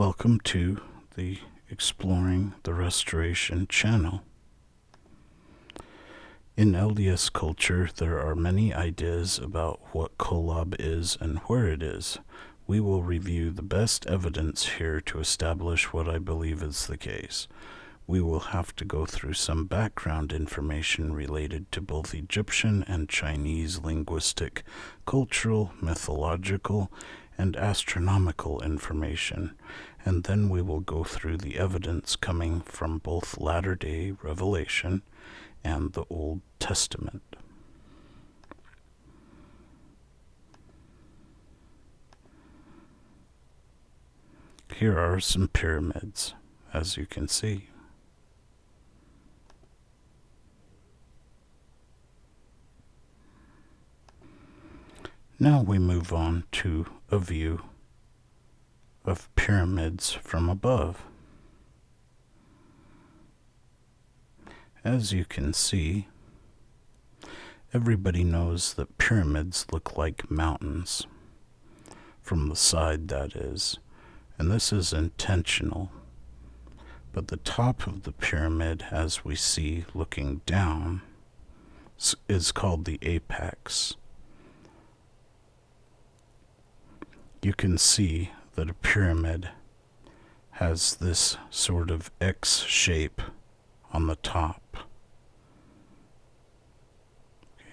Welcome to the Exploring the Restoration channel. In LDS culture, there are many ideas about what Kolob is and where it is. We will review the best evidence here to establish what I believe is the case. We will have to go through some background information related to both Egyptian and Chinese linguistic, cultural, mythological, and astronomical information, and then we will go through the evidence coming from both Latter-day Revelation and the Old Testament. Here are some pyramids, as you can see. Now we move on to a view of pyramids from above. As you can see, everybody knows that pyramids look like mountains, from the side that is, and this is intentional. But the top of the pyramid, as we see looking down, is called the apex. You can see that a pyramid has this sort of X shape on the top.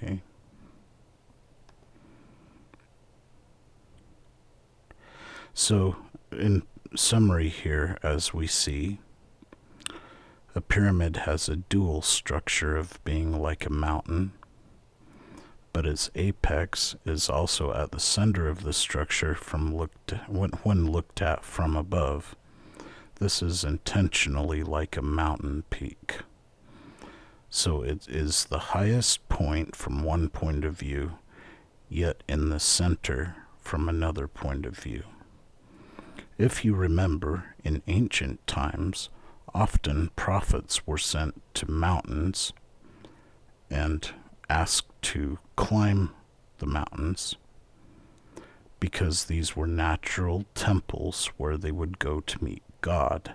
Okay. So, in summary here, as we see, a pyramid has a dual structure of being like a mountain, but its apex is also at the center of the structure when looked at from above. This is intentionally like a mountain peak. So it is the highest point from one point of view, yet in the center from another point of view. If you remember, in ancient times, often prophets were sent to mountains and asked to climb the mountains because these were natural temples where they would go to meet God.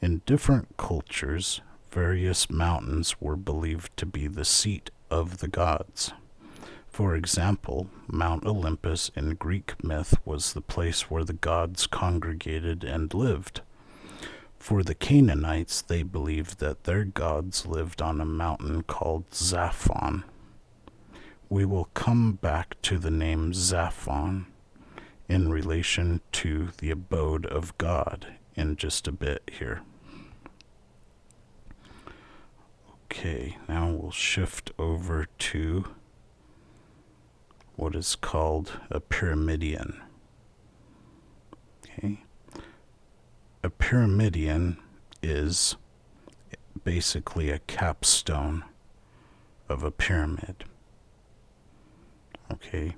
In different cultures, various mountains were believed to be the seat of the gods. For example, Mount Olympus in Greek myth was the place where the gods congregated and lived. For the Canaanites, they believed that their gods lived on a mountain called Zaphon. We will come back to the name Zaphon in relation to the abode of God in just a bit here. Okay, now we'll shift over to what is called a pyramidion. Okay. A pyramidion is basically a capstone of a pyramid. Okay.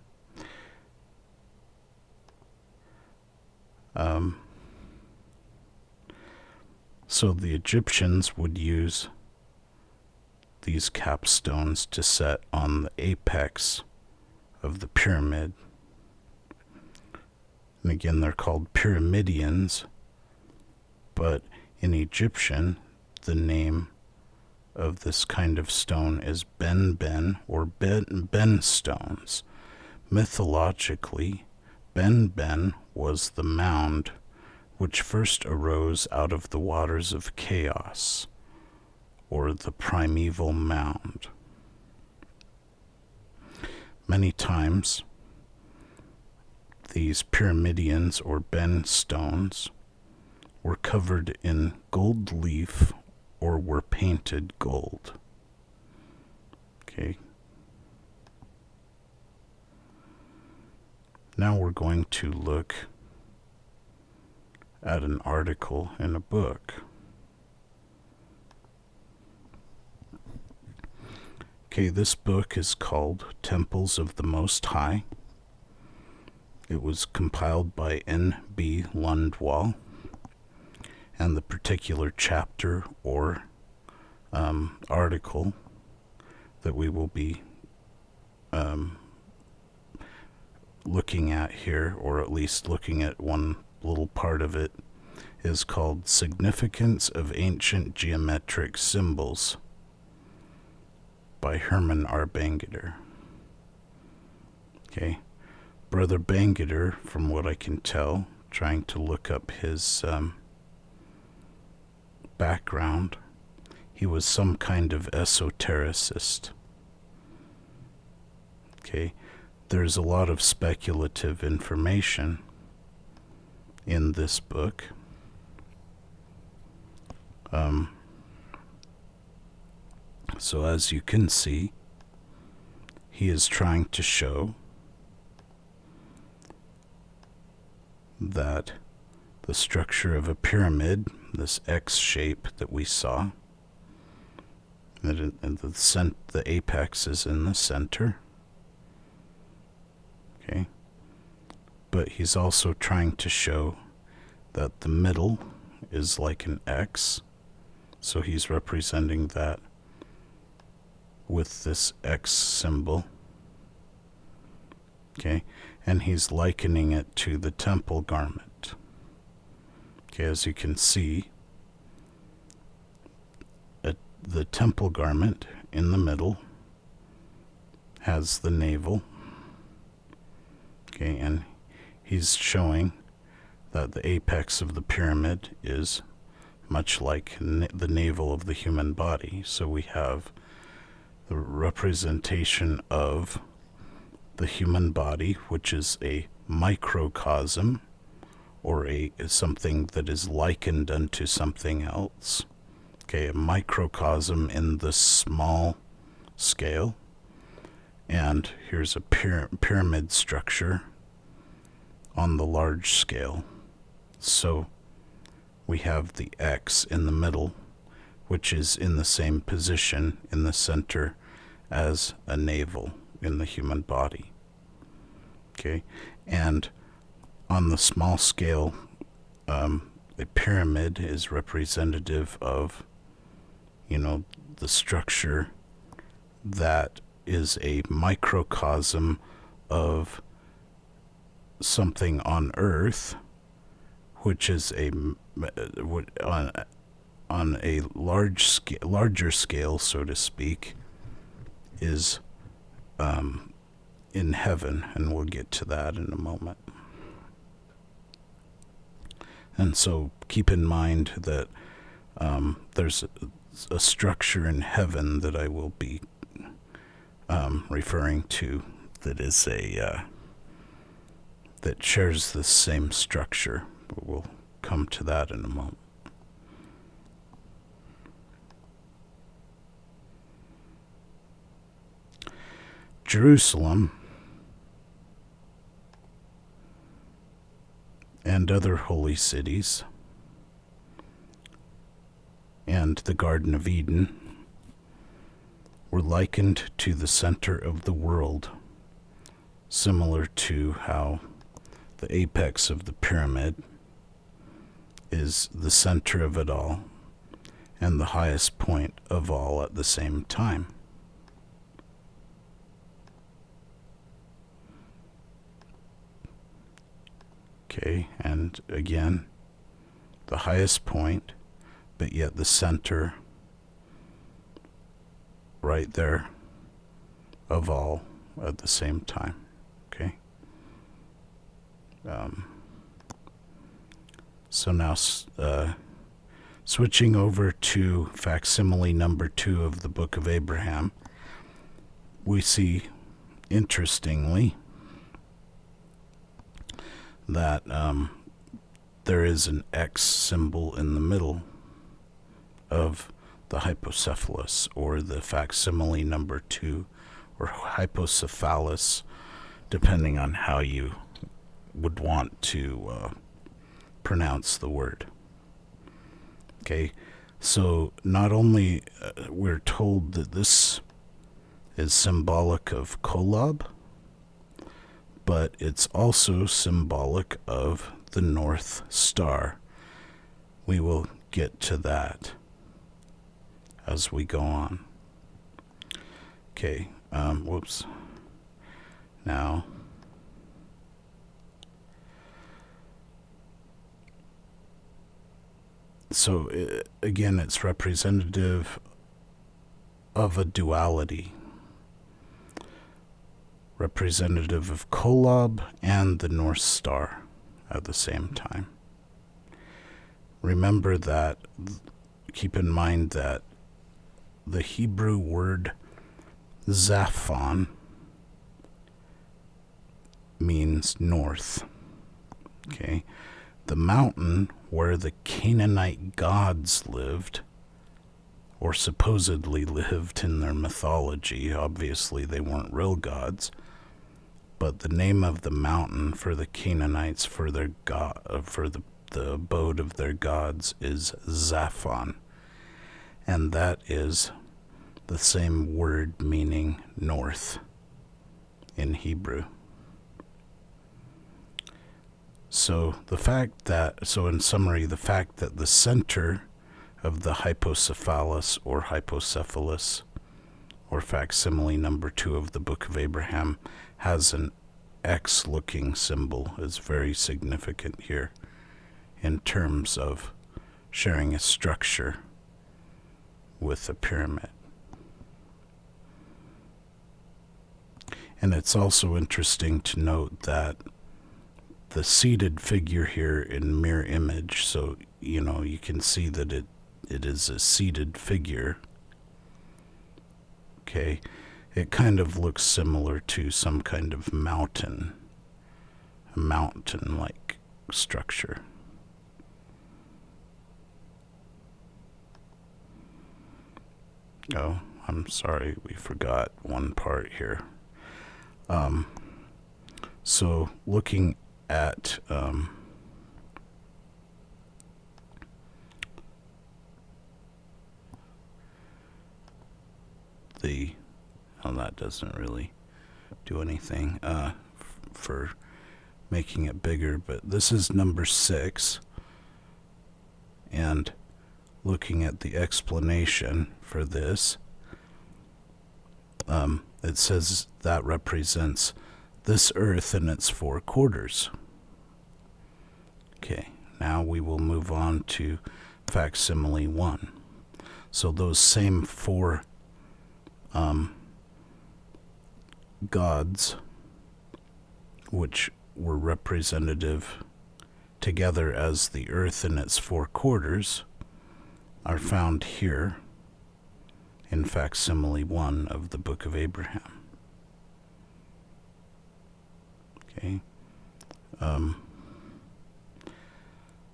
So the Egyptians would use these capstones to set on the apex of the pyramid. And again, they're called pyramidions. But in Egyptian, the name of this kind of stone is Ben or Ben stones. Mythologically, Ben was the mound which first arose out of the waters of chaos, or the primeval mound. Many times, these pyramidions or Ben stones were covered in gold leaf or were painted gold. Okay. Now we're going to look at an article in a book. Okay, this book is called Temples of the Most High. It was compiled by N.B. Lundwall. And the particular chapter or article that we will be looking at here, or at least looking at one little part of it is called Significance of Ancient Geometric Symbols by Herman R. Bangeter. Okay, Brother Bangeter, from what I can tell, trying to look up his background, he was some kind of esotericist. Okay, there's a lot of speculative information in this book. So as you can see, he is trying to show that the structure of a pyramid, this X shape that we saw, that the apex is in the center. Okay, but he's also trying to show that the middle is like an X, so he's representing that with this X symbol. Okay, and he's likening it to the temple garment. Okay, as you can see, the temple garment in the middle has the navel. Okay, and he's showing that the apex of the pyramid is much like the navel of the human body. So we have the representation of the human body, which is a microcosm, or something that is likened unto something else. Okay, a microcosm in the small scale, and here's a pyramid structure on the large scale. So we have the X in the middle, which is in the same position in the center as a navel in the human body. Okay, and on the small scale, a pyramid is representative of, the structure that is a microcosm of something on Earth, which is on a larger scale, so to speak, is in heaven, and we'll get to that in a moment. And so keep in mind that there's a structure in heaven that I will be referring to that is that shares the same structure, but we'll come to that in a moment. Jerusalem and other holy cities and the Garden of Eden were likened to the center of the world, similar to how the apex of the pyramid is the center of it all and the highest point of all at the same time. Okay, and again, the highest point, but yet the center right there of all at the same time. Okay. So now switching over to facsimile number 2 of the Book of Abraham, we see, interestingly, that there is an X symbol in the middle of the hypocephalus, or the facsimile number 2, or hypocephalus, depending on how you would want to pronounce the word. Okay, so not only we're told that this is symbolic of Kolob, but it's also symbolic of the North Star. We will get to that as we go on. Okay, whoops. Now, So again, it's representative of a duality, representative of Kolob and the North Star at the same time. Remember that, keep in mind that the Hebrew word Zaphon means north. Okay, the mountain where the Canaanite gods lived, or supposedly lived in their mythology. Obviously, they weren't real gods, but the name of the mountain for the Canaanites, for their god, for the abode of their gods, is Zaphon, and that is the same word meaning north in Hebrew. So in summary, the fact that the center of the hypocephalus or hypocephalus, or facsimile number 2 of the Book of Abraham, has an X-looking symbol is very significant here in terms of sharing a structure with a pyramid. And it's also interesting to note that the seated figure here in mirror image, so you can see that it is a seated figure. Okay, it kind of looks similar to some kind of mountain, a mountain-like structure. Oh, I'm sorry, we forgot one part here. So looking at that doesn't really do anything for making it bigger, but this is number 6, and looking at the explanation for this, it says that represents this earth in its 4 quarters. Okay, now we will move on to facsimile 1. So those same 4 gods, which were representative together as the earth in its 4 quarters, are found here in facsimile 1 of the Book of Abraham. Okay.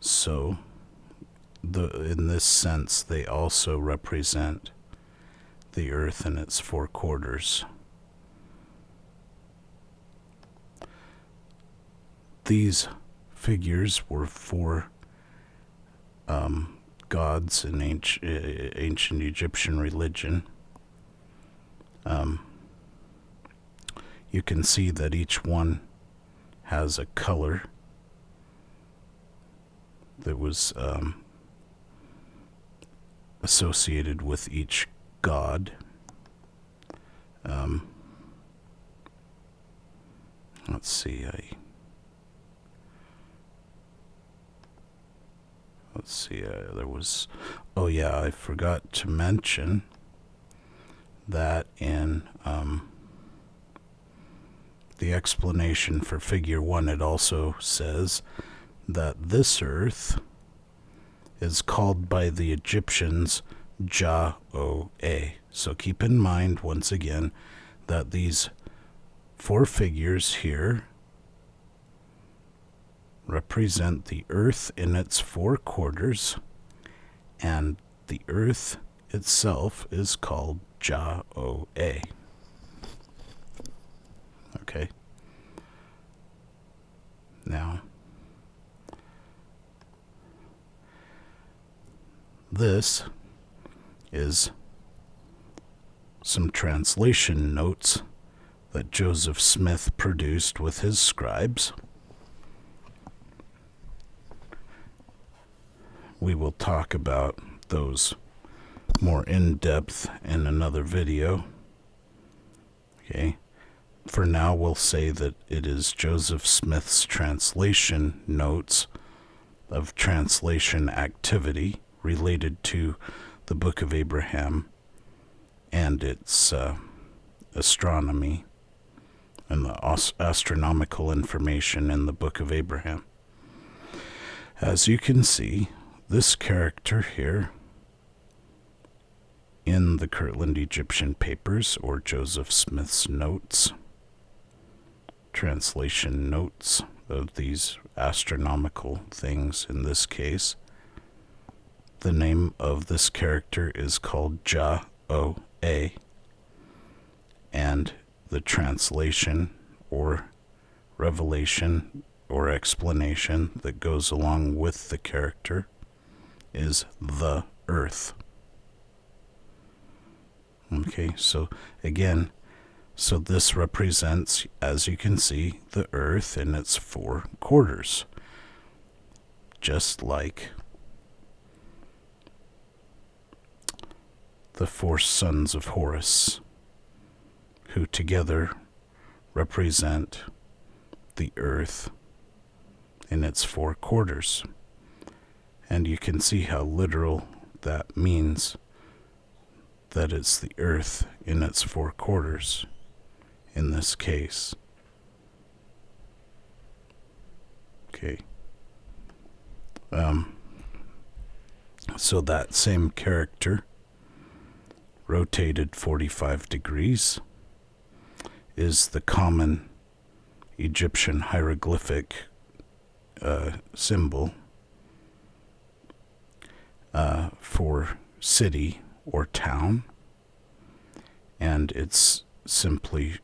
So in this sense, they also represent the earth in its 4 quarters. These figures were 4 gods in ancient Egyptian religion. You can see that each one has a color that was associated with each god. Let's see, there was, oh yeah, I forgot to mention that in the explanation for figure 1, it also says that this earth is called by the Egyptians Jah-o-A. So keep in mind, once again, that these 4 figures here represent the earth in its 4 quarters, and the earth itself is called Jah-o-A. Okay. Now, this is some translation notes that Joseph Smith produced with his scribes. We will talk about those more in depth in another video. Okay. For now, we'll say that it is Joseph Smith's translation notes of translation activity related to the Book of Abraham and its astronomy and the astronomical information in the Book of Abraham. As you can see, this character here in the Kirtland Egyptian Papers, or Joseph Smith's notes, translation notes of these astronomical things in this case, the name of this character is called Jah-O-A, and the translation or revelation or explanation that goes along with the character is the earth. Okay, so again, so this represents, as you can see, the earth in its 4 quarters, just like the 4 sons of Horus, who together represent the earth in its 4 quarters. And you can see how literal that means, that it's the earth in its 4 quarters in this case. Okay. So that same character rotated 45 degrees is the common Egyptian hieroglyphic symbol for city or town, and it's simply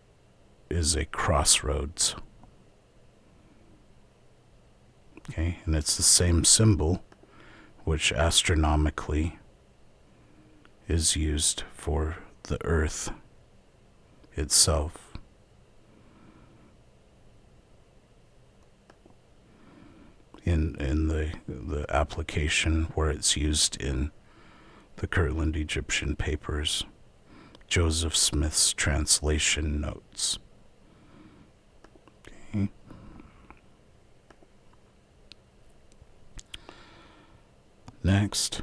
is a crossroads. Okay, and it's the same symbol which astronomically is used for the earth itself. In the application where it's used in the Kirtland Egyptian Papers, Joseph Smith's translation notes. Okay. Next,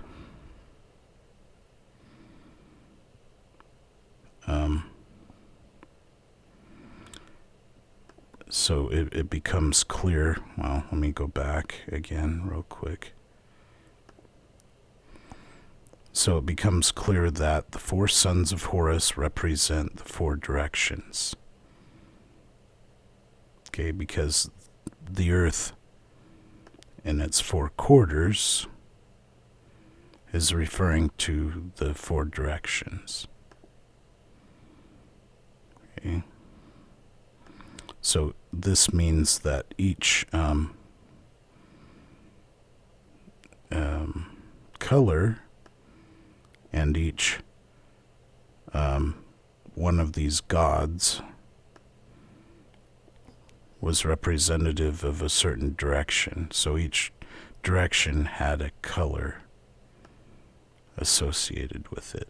so it becomes clear. Well, let me go back again real quick. So it becomes clear that the 4 sons of Horus represent the 4 directions. Okay, because the earth in its 4 quarters is referring to the 4 directions. Okay. So this means that each color and each one of these gods was representative of a certain direction. So each direction had a color associated with it.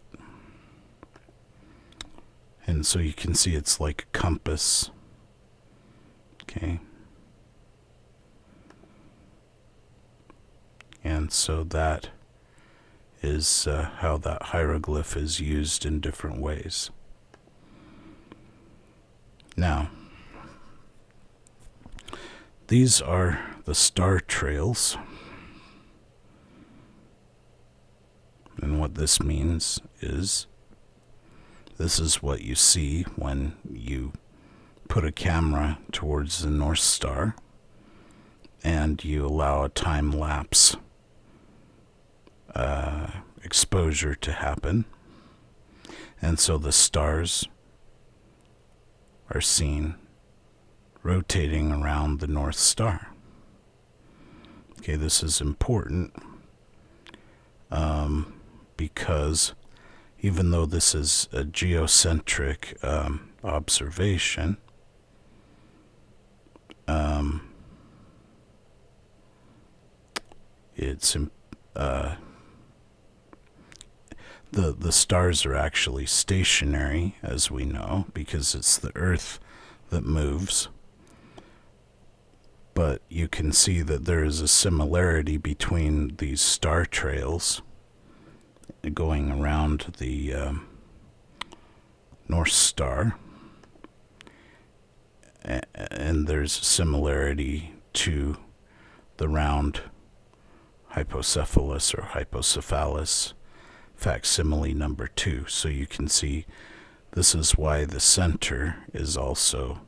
And so you can see it's like a compass. Okay. And so that is how that hieroglyph is used in different ways. Now, these are the star trails. And what this means is, this is what you see when you put a camera towards the North Star and you allow a time lapse exposure to happen. And so the stars are seen rotating around the North Star. Okay, this is important because even though this is a geocentric observation, it's the stars are actually stationary, as we know, because it's the Earth that moves. But you can see that there is a similarity between these star trails going around the North Star, and there's a similarity to the round hypocephalus or hypocephalus facsimile number 2. So you can see this is why the center is also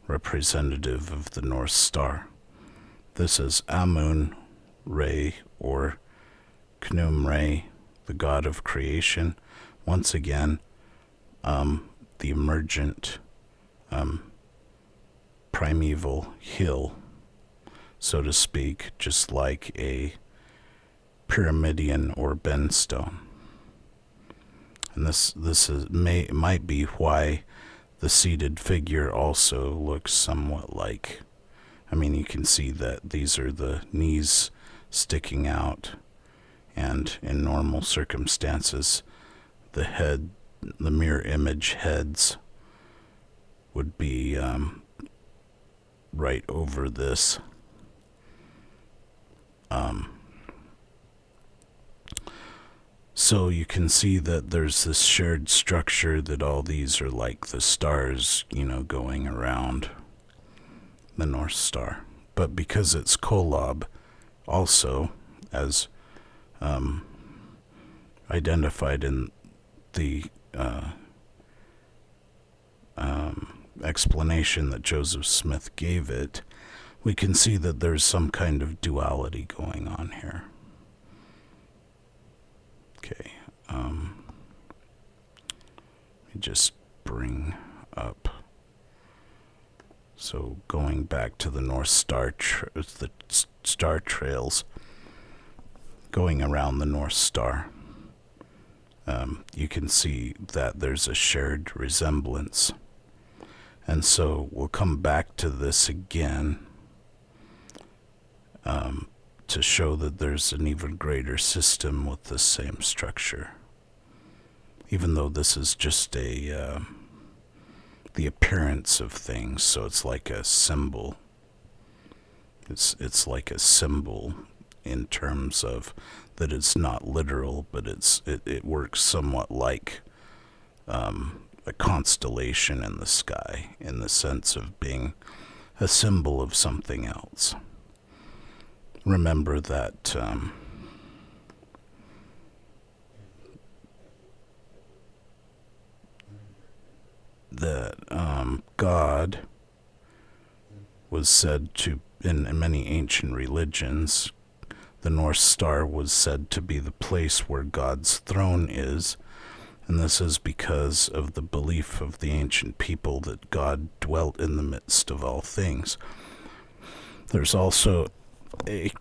representative of the North Star. This is Amun Re, or Khnum Re, the god of creation. Once again, the emergent primeval hill, so to speak, just like a pyramidion or bendstone. And this might be why the seated figure also looks somewhat like, I mean, you can see that these are the knees sticking out, and in normal circumstances, the head, the mirror image heads would be right over this. So you can see that there's this shared structure, that all these are like the stars, going around the North Star. But because it's Kolob, also, as identified in the explanation that Joseph Smith gave it, we can see that there's some kind of duality going on here. Okay, let me just bring up, so going back to the North Star, the star trails going around the North Star, you can see that there's a shared resemblance. And so we'll come back to this again to show that there's an even greater system with the same structure. Even though this is just the appearance of things, so it's like a symbol. It's like a symbol in terms of that it's not literal, but it works somewhat like a constellation in the sky, in the sense of being a symbol of something else. Remember that God was said to, in many ancient religions, the North Star was said to be the place where God's throne is, and this is because of the belief of the ancient people that God dwelt in the midst of all things. There's also a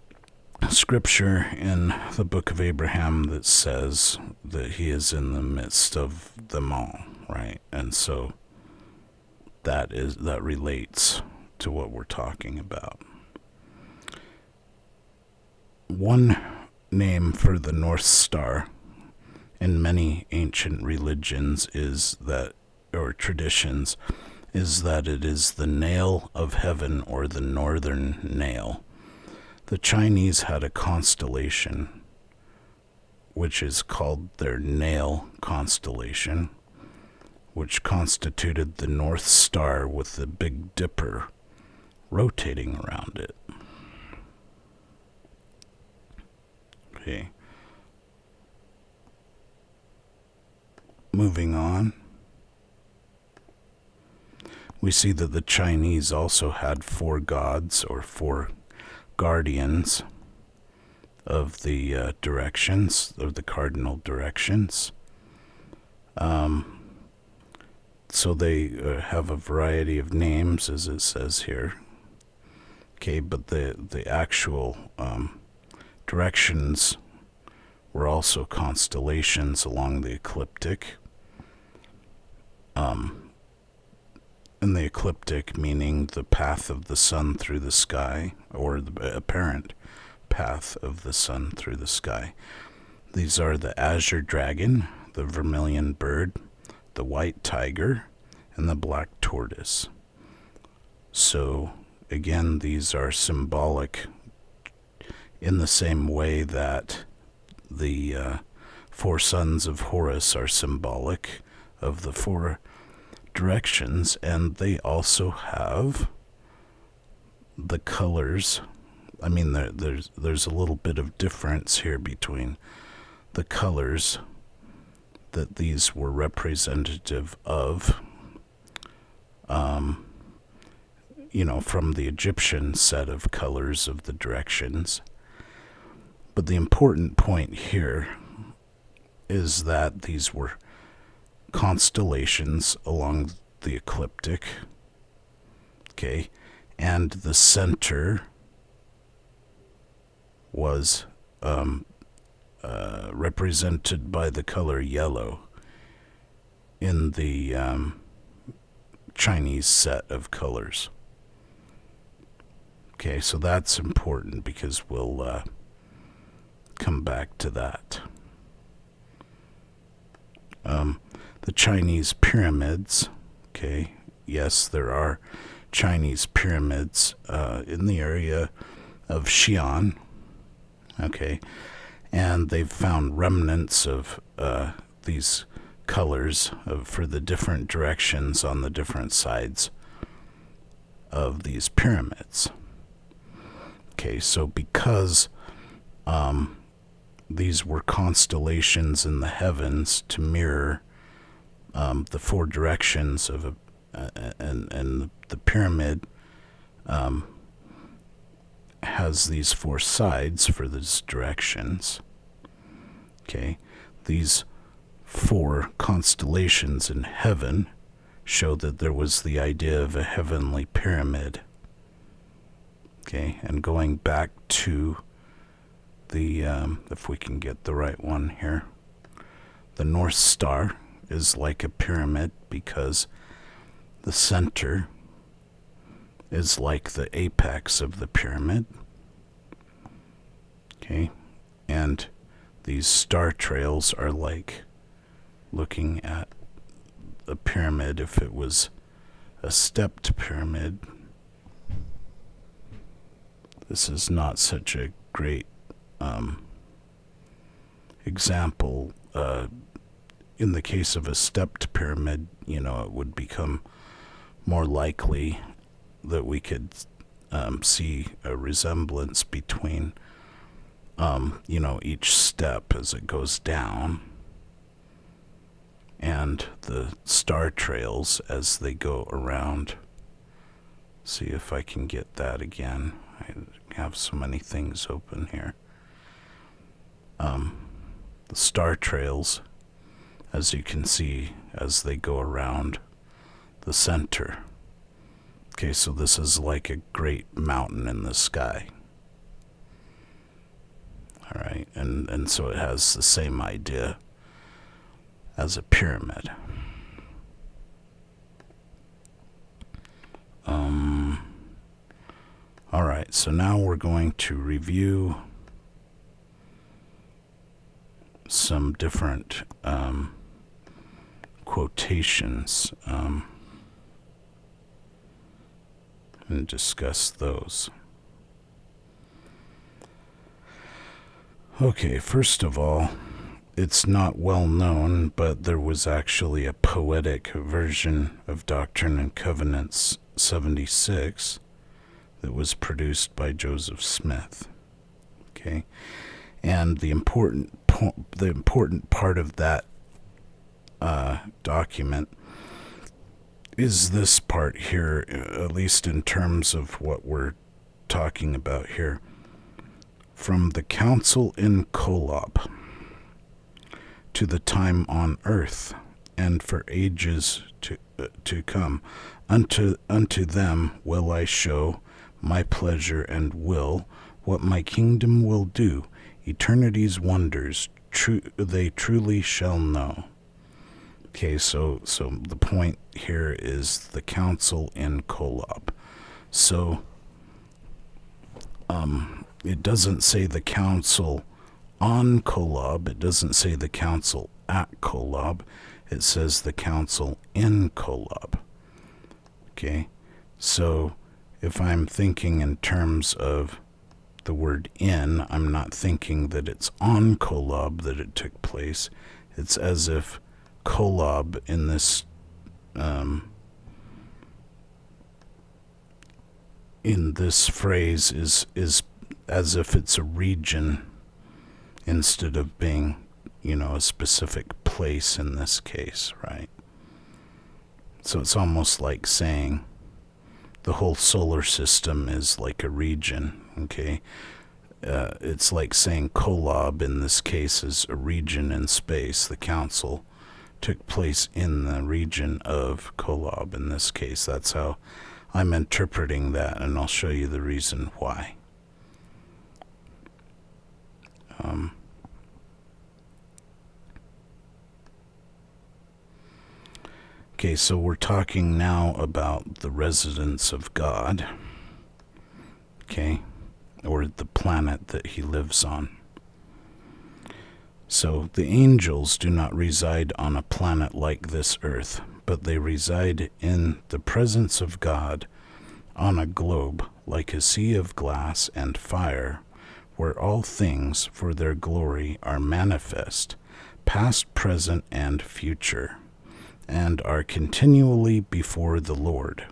scripture in the book of Abraham that says that he is in the midst of them all, right? And so that relates to what we're talking about. One name for the North Star in many ancient religions is that, or traditions, is that it is the nail of heaven, or the northern nail. The Chinese had a constellation which is called their nail constellation, which constituted the North Star with the Big Dipper rotating around it. Okay. Moving on, we see that the Chinese also had 4 gods, or 4 guardians of the directions, of the cardinal directions. So they have a variety of names, as it says here. Okay, but the actual directions were also constellations along the ecliptic. And the ecliptic meaning the path of the sun through the sky, or the apparent path of the sun through the sky. These are the azure dragon, the vermilion bird, the white tiger, and the black tortoise. So again, these are symbolic in the same way that the four sons of Horus are symbolic of the four directions, and they also have the colors. I mean, there's a little bit of difference here between the colors that these were representative of, from the Egyptian set of colors of the directions. But the important point here is that these were constellations along the ecliptic, okay, and the center was represented by the color yellow in the Chinese set of colors. Okay, so that's important because we'll come back to that. The Chinese pyramids, okay, yes, there are Chinese pyramids in the area of Xi'an, okay, and they've found remnants of these colors for the different directions on the different sides of these pyramids. Okay, so because these were constellations in the heavens to mirror the four directions of and the pyramid has these four sides for these directions. Okay, these four constellations in heaven show that there was the idea of a heavenly pyramid. Okay, and going back to the, if we can get the right one here, the North Star is like a pyramid because the center is like the apex of the pyramid. Okay, and these star trails are like looking at a pyramid if it was a stepped pyramid. This is not such a great example. In the case of a stepped pyramid, it would become more likely that we could see a resemblance between, each step as it goes down and the star trails as they go around. See if I can get that again. I have so many things open here. The star trails, as you can see, as they go around the center. Okay, so this is like a great mountain in the sky. All right, and so it has the same idea as a pyramid. All right, so now we're going to review some different quotations and discuss those. Okay, first of all, it's not well known, but there was actually a poetic version of Doctrine and Covenants 76 that was produced by Joseph Smith. Okay, and the important part of that document is this part here, at least in terms of what we're talking about here. From the council in Kolob to the time on earth, and for ages to come, unto them will I show my pleasure and will, what my kingdom will do. Eternity's wonders, they truly shall know. Okay, so the point here is the council in Kolob. So, it doesn't say the council on Kolob. It doesn't say the council at Kolob. It says the council in Kolob. Okay, so if I'm thinking in terms of the word in, I'm not thinking that it's on Kolob that it took place. It's as if Kolob in this phrase is as if it's a region instead of being, a specific place in this case, right? So it's almost like saying the whole solar system is like a region, okay? It's like saying Kolob in this case is a region in space. The council took place in the region of Kolob in this case. That's how I'm interpreting that, and I'll show you the reason why. Okay, so we're talking now about the residence of God, okay, or the planet that he lives on. So the angels do not reside on a planet like this earth, but they reside in the presence of God on a globe like a sea of glass and fire, where all things for their glory are manifest, past, present, and future, and are continually before the Lord.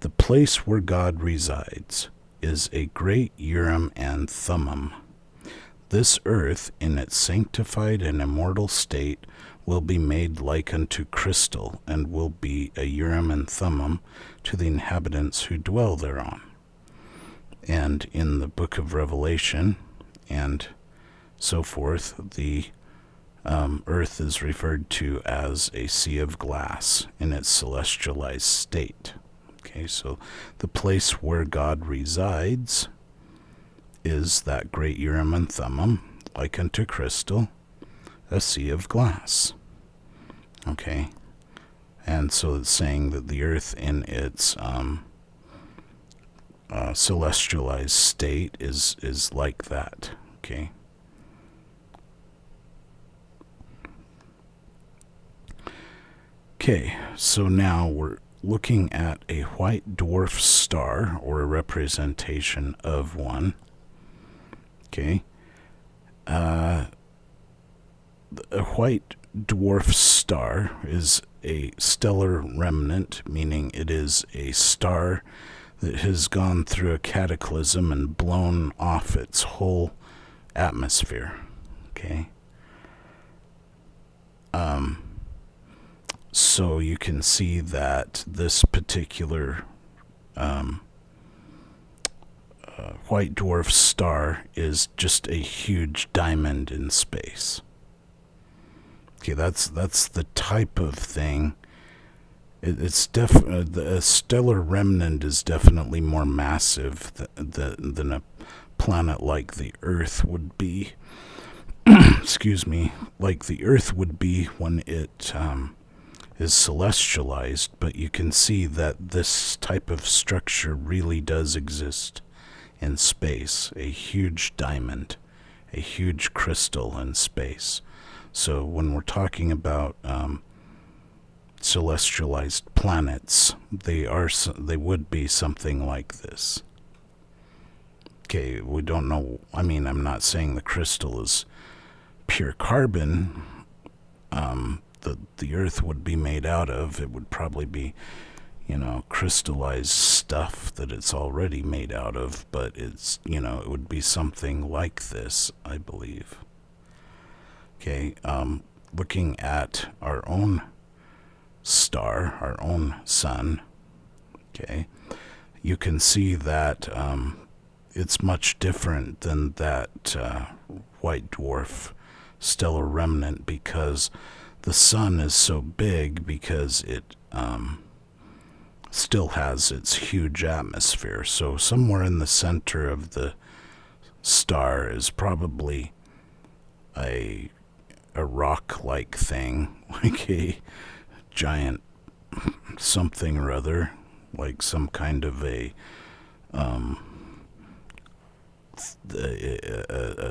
The place where God resides is a great Urim and Thummim. This earth, in its sanctified and immortal state, will be made like unto crystal, and will be a Urim and Thummim to the inhabitants who dwell thereon. And in the book of Revelation and so forth, the earth is referred to as a sea of glass in its celestialized state. Okay, so the place where God resides is that great Urim and Thummim, like unto crystal, a sea of glass. Okay, and so it's saying that the earth in its celestialized state is like that. Okay. Okay, so now we're looking at a white dwarf star, or a representation of one. Okay. A white dwarf star is a stellar remnant, meaning it is a star that has gone through a cataclysm and blown off its whole atmosphere. Okay. So you can see that this particular white dwarf star is just a huge diamond in space. Okay, that's the type of thing. It's the stellar remnant is definitely more massive than a planet like the Earth would be. Excuse me, like the Earth would be when it is celestialized, but you can see that this type of structure really does exist in space. A huge diamond, a huge crystal in space. So when we're talking about celestialized planets, they would be something like this. Okay, we don't know. I mean, I'm not saying the crystal is pure carbon. The Earth would be made out of. It would probably be, crystallized stuff that it's already made out of, but it's, it would be something like this, I believe. Okay, looking at our own star, our own sun, okay, you can see that it's much different than that white dwarf stellar remnant, because the sun is so big because it still has its huge atmosphere. So somewhere in the center of the star is probably a rock-like thing, like a giant something or other, like some kind of a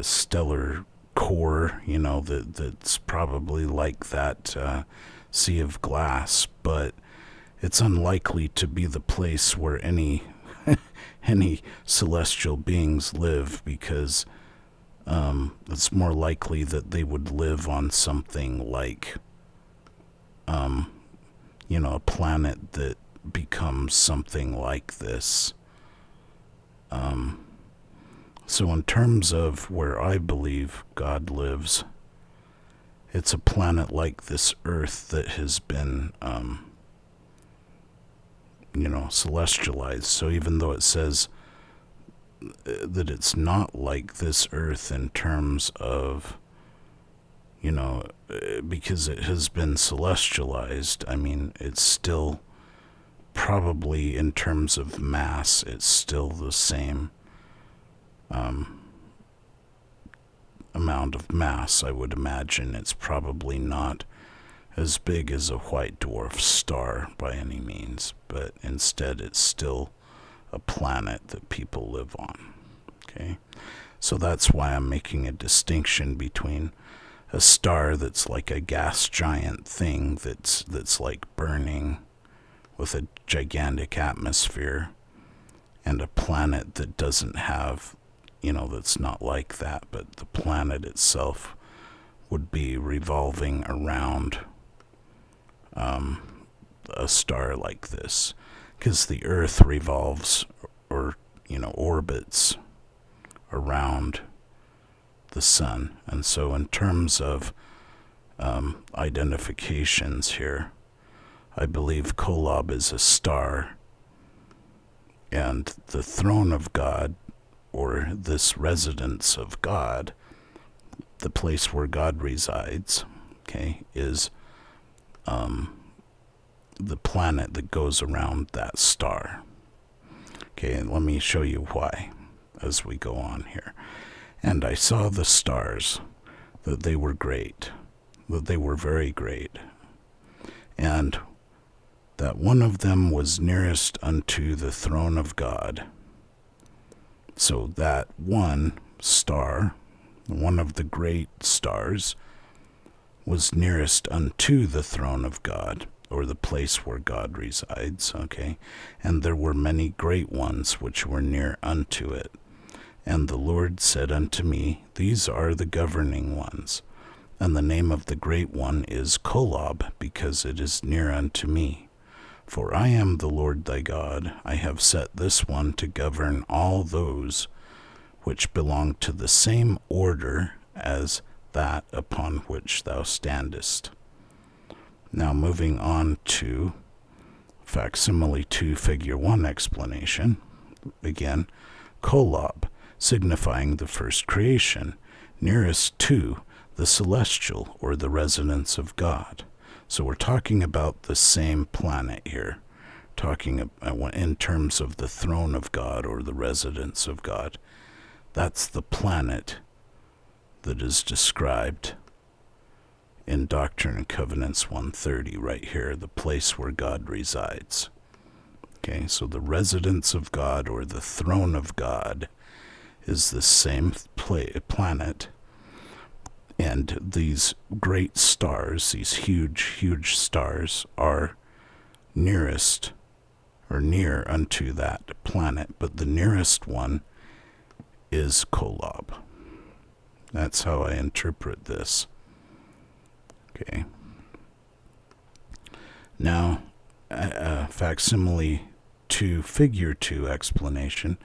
stellar core, that's probably like that sea of glass, but it's unlikely to be the place where any any celestial beings live, because it's more likely that they would live on something like, a planet that becomes something like this. So in terms of where I believe God lives, it's a planet like this Earth that has been, celestialized. So even though it says that it's not like this Earth in terms of, because it has been celestialized, I mean, it's still probably in terms of mass, it's still the same amount of mass. I would imagine it's probably not as big as a white dwarf star by any means, but instead it's still a planet that people live on. Okay, so that's why I'm making a distinction between a star that's like a gas giant thing that's like burning with a gigantic atmosphere, and a planet that doesn't have, that's not like that, but the planet itself would be revolving around a star like this, because the Earth revolves, or orbits around the sun. And so in terms of identifications here, I believe Kolob is a star, and the throne of God, or this residence of God, the place where God resides, okay, is the planet that goes around that star. Okay, and let me show you why as we go on here. And I saw the stars, that they were great, that they were very great, and that one of them was nearest unto the throne of God. So that one star, one of the great stars, was nearest unto the throne of God, or the place where God resides, okay? And there were many great ones which were near unto it. And the Lord said unto me, These are the governing ones, and the name of the great one is Kolob, because it is near unto me. For I am the Lord thy God. I have set this one to govern all those which belong to the same order as that upon which thou standest. Now moving on to facsimile 2 figure 1 explanation. Again, Kolob, signifying the first creation, nearest to the celestial, or the residence of God. So we're talking about the same planet here, talking about in terms of the throne of God, or the residence of God. That's the planet that is described in Doctrine and Covenants 130 right here, the place where God resides. Okay, so the residence of God, or the throne of God, is the same planet. And these great stars, these huge stars, are nearest, or near unto that planet, but the nearest one is Kolob. That's how I interpret this. Okay. Now, facsimile 2 figure 2 explanation,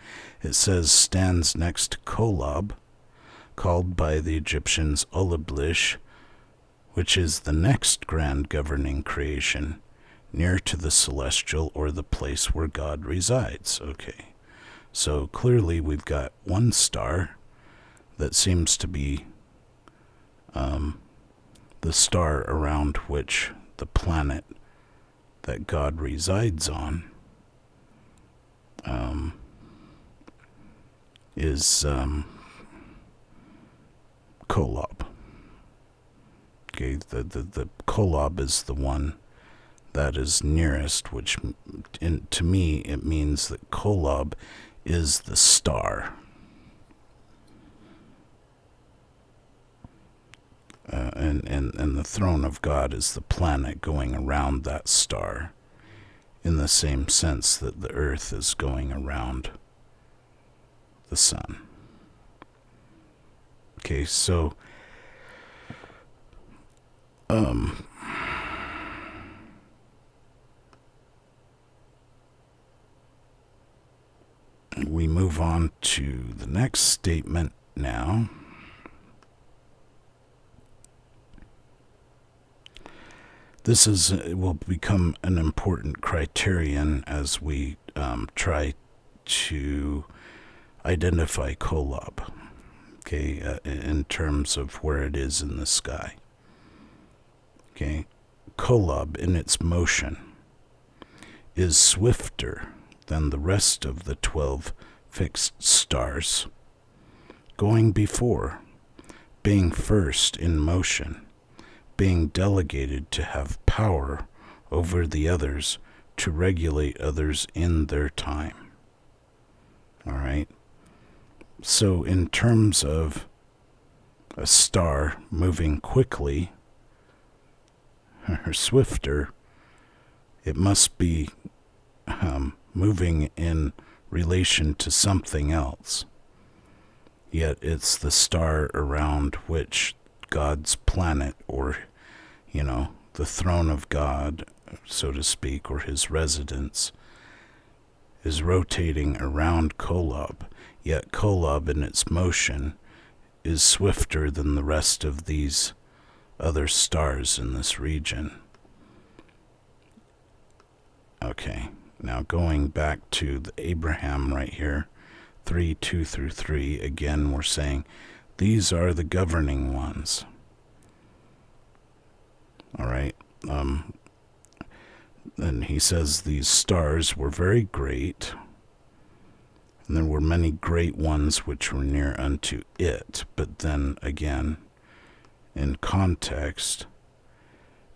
it says stands next to Kolob, called by the Egyptians Ulublish, which is the next grand governing creation, near to the celestial, or the place where God resides. Okay, so clearly we've got one star that seems to be the star around which the planet that God resides on is Kolob. Okay, the Kolob is the one that is nearest, which to me it means that Kolob is the star. And the throne of God is the planet going around that star, in the same sense that the earth is going around the sun. Okay, so we move on to the next statement now. This will become an important criterion as we try to identify Kolob, okay, in terms of where it is in the sky. Okay, Kolob in its motion is swifter than the rest of the 12 fixed stars, going before, being first in motion, being delegated to have power over the others, to regulate others in their time. All right? So in terms of a star moving quickly, or swifter, it must be moving in relation to something else. Yet it's the star around which God's planet, or, the throne of God, so to speak, or his residence, is rotating around Kolob. Yet Kolob in its motion is swifter than the rest of these other stars in this region. Okay, now going back to the Abraham right here, 3:2-3, again we're saying these are the governing ones. All right, and he says these stars were very great, and there were many great ones which were near unto it. But then again, in context,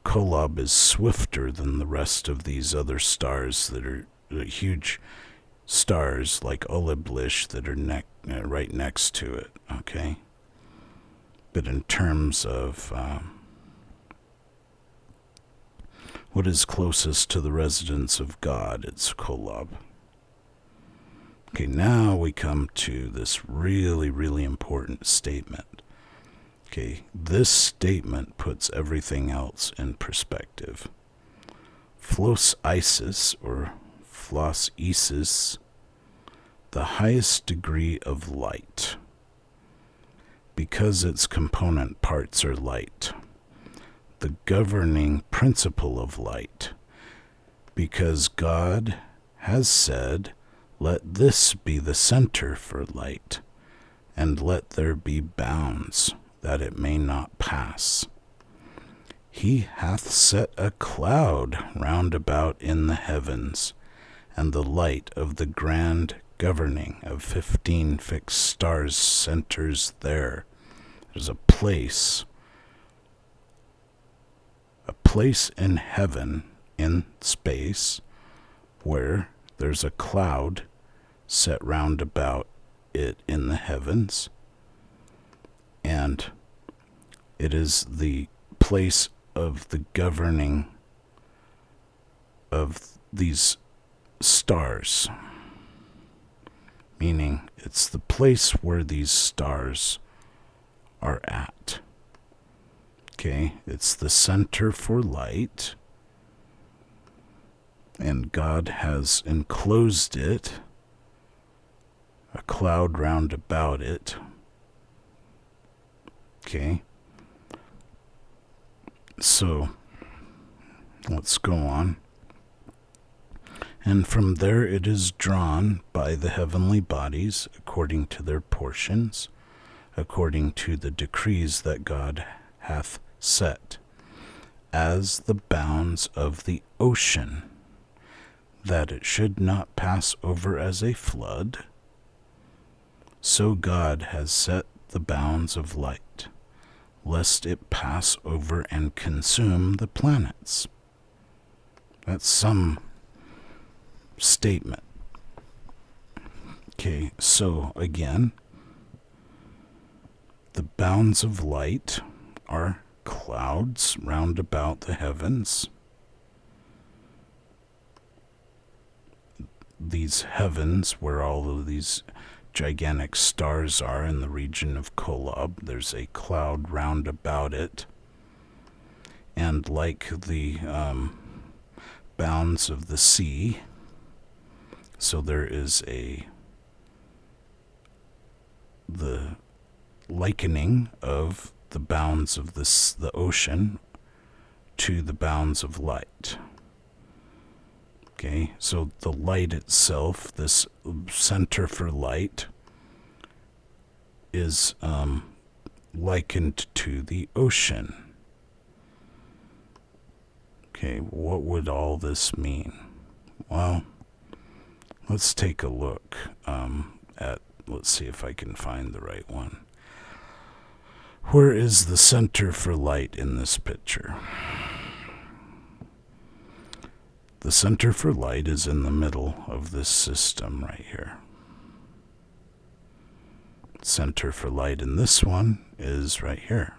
Kolob is swifter than the rest of these other stars that are huge stars like Oliblish that are right next to it, okay? But in terms of what is closest to the residence of God, it's Kolob. Okay, now we come to this really, really important statement. Okay, this statement puts everything else in perspective. Flos Isis, or Flos Isis, the highest degree of light, because its component parts are light. The governing principle of light, because God has said, let this be the center for light, and let there be bounds, that it may not pass. He hath set a cloud round about in the heavens, and the light of the grand governing of 15 fixed stars centers there. There's a place in heaven, in space, where there's a cloud set round about it in the heavens, and it is the place of the governing of these stars, meaning it's the place where these stars are at. Okay, it's the center for light, and God has enclosed it, a cloud round about it. Okay, so let's go on. And from there it is drawn by the heavenly bodies according to their portions, according to the decrees that God hath set, as the bounds of the ocean, that it should not pass over as a flood. So God has set the bounds of light, lest it pass over and consume the planets. That's some statement. Okay, so again, the bounds of light are clouds round about the heavens. These heavens where all of these gigantic stars are in the region of Kolob. There's a cloud round about it. And like the bounds of the sea, so there is the likening of the bounds of the ocean to the bounds of light. Okay, so the light itself, this center for light, is likened to the ocean. Okay, what would all this mean? Well, let's take a look let's see if I can find the right one. Where is the center for light in this picture? The center for light is in the middle of this system right here. Center for light in this one is right here.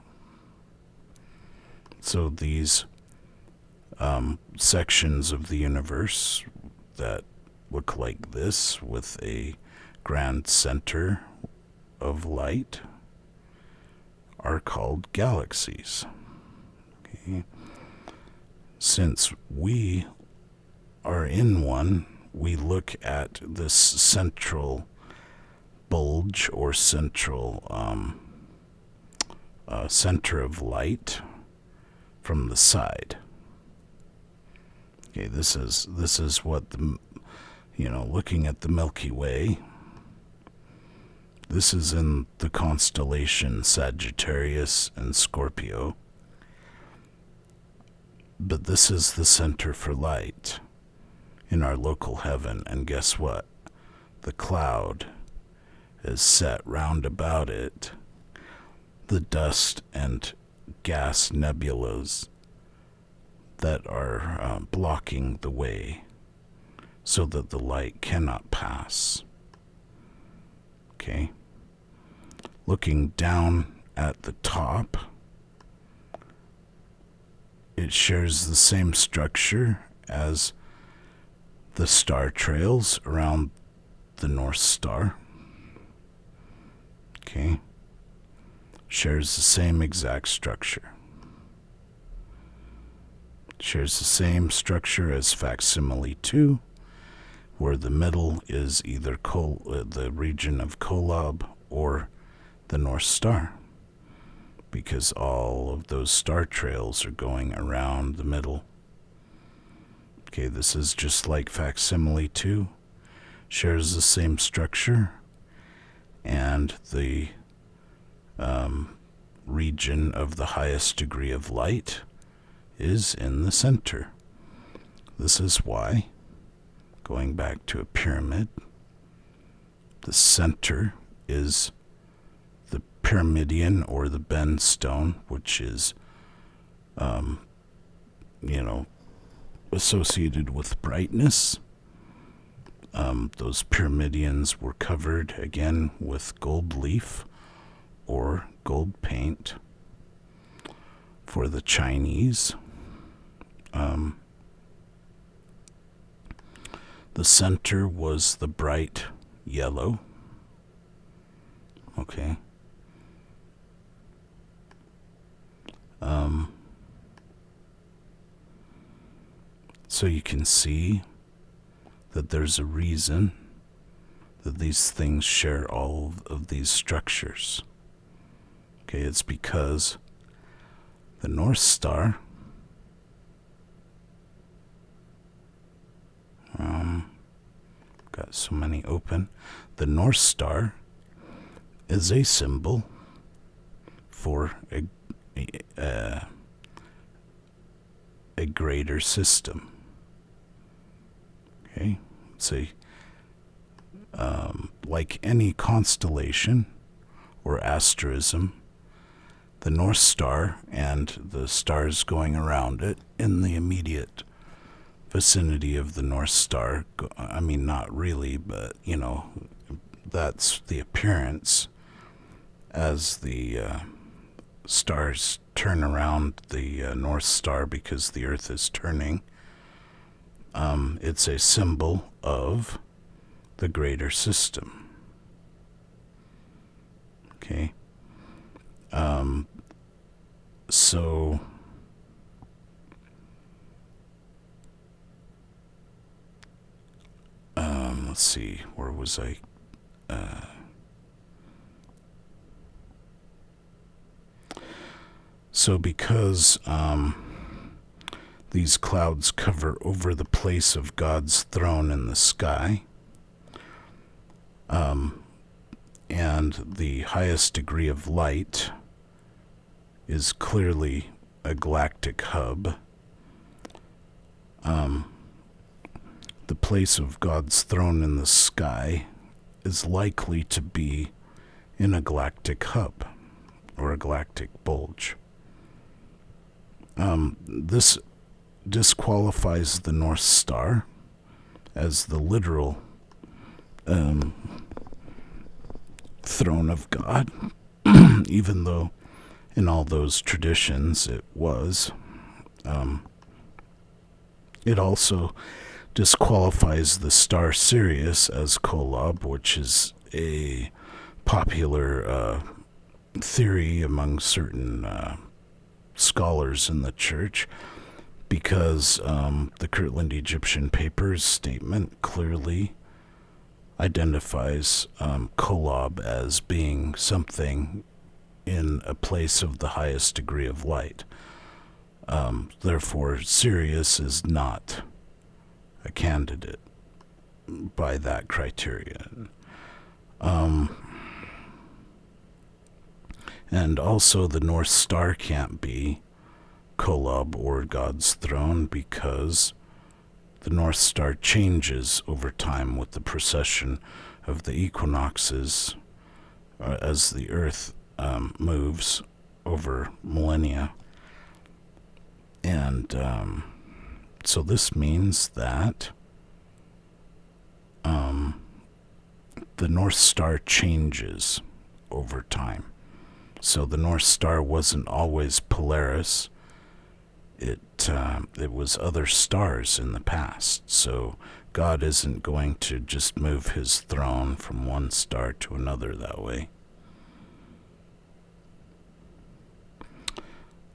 So these sections of the universe that look like this with a grand center of light are called galaxies. Okay. Since we are in one, we look at this central bulge or central center of light from the side. Okay, this is what looking at the Milky Way. This is in the constellation Sagittarius and Scorpio. But this is the center for light in our local heaven, and guess what? The cloud is set round about it. The dust and gas nebulas that are blocking the way so that the light cannot pass. Okay. Looking down at the top, it shares the same structure as the star trails around the North Star. Okay. Shares the same exact structure. Shares the same structure as facsimile 2, where the middle is either the region of Kolob or the North Star, because all of those star trails are going around the middle. Okay, this is just like facsimile 2, shares the same structure, and the region of the highest degree of light is in the center. This is why, going back to a pyramid, the center is the pyramidion or the bend stone, which is, associated with brightness. Those pyramidions were covered again with gold leaf or gold paint for the Chinese. The center was the bright yellow. Okay. So you can see that there's a reason that these things share all of these structures. Okay, it's because the North Star got so many open. The North Star is a symbol for a greater system. Okay, say like any constellation or asterism, the North Star and the stars going around it in the immediate vicinity of the North Star, I mean, not really, but, that's the appearance as the stars turn around the North Star because the Earth is turning. It's a symbol of the greater system. Okay. So let's see, where was I? So because these clouds cover over the place of God's throne in the sky, and the highest degree of light is clearly a galactic hub, the place of God's throne in the sky is likely to be in a galactic hub or a galactic bulge. This disqualifies the North Star as the literal throne of God, even though in all those traditions it was. It also disqualifies the star Sirius as Kolob, which is a popular theory among certain scholars in the church, because the Kirtland Egyptian Papers statement clearly identifies Kolob as being something in a place of the highest degree of light. Therefore, Sirius is not a candidate by that criterion. And also the North Star can't be Kolob or God's throne, because the North Star changes over time with the precession of the equinoxes as the Earth moves over millennia. And so this means that the North Star changes over time. So the North Star wasn't always Polaris. It was other stars in the past. So God isn't going to just move his throne from one star to another that way.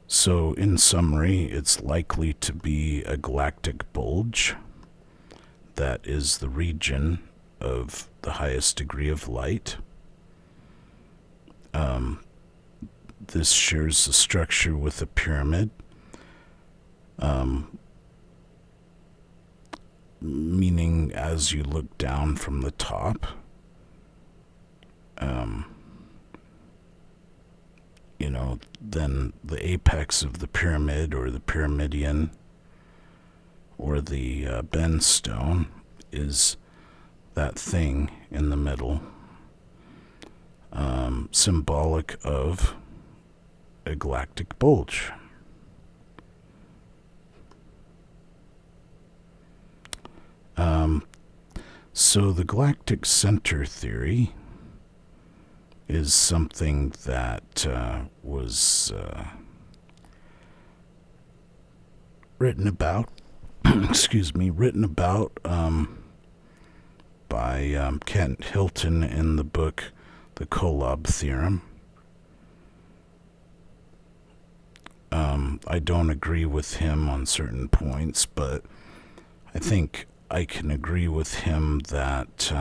So in summary, it's likely to be a galactic bulge that is the region of the highest degree of light. This shares the structure with a pyramid, meaning as you look down from the top, then the apex of the pyramid, or the pyramidion, or the bend stone, is that thing in the middle, symbolic of a galactic bulge. So the galactic center theory is something that was written about by Kent Hilton in the book The Kolob Theorem. I don't agree with him on certain points, but I think I can agree with him that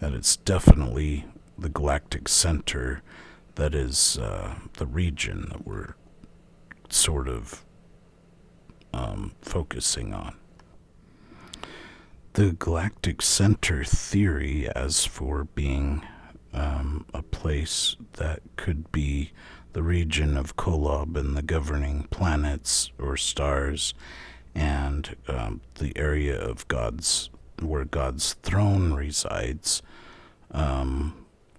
it's definitely the galactic center that is the region that we're sort of focusing on. The galactic center theory, as for being a place that could be the region of Kolob and the governing planets or stars, and the area of where God's throne resides,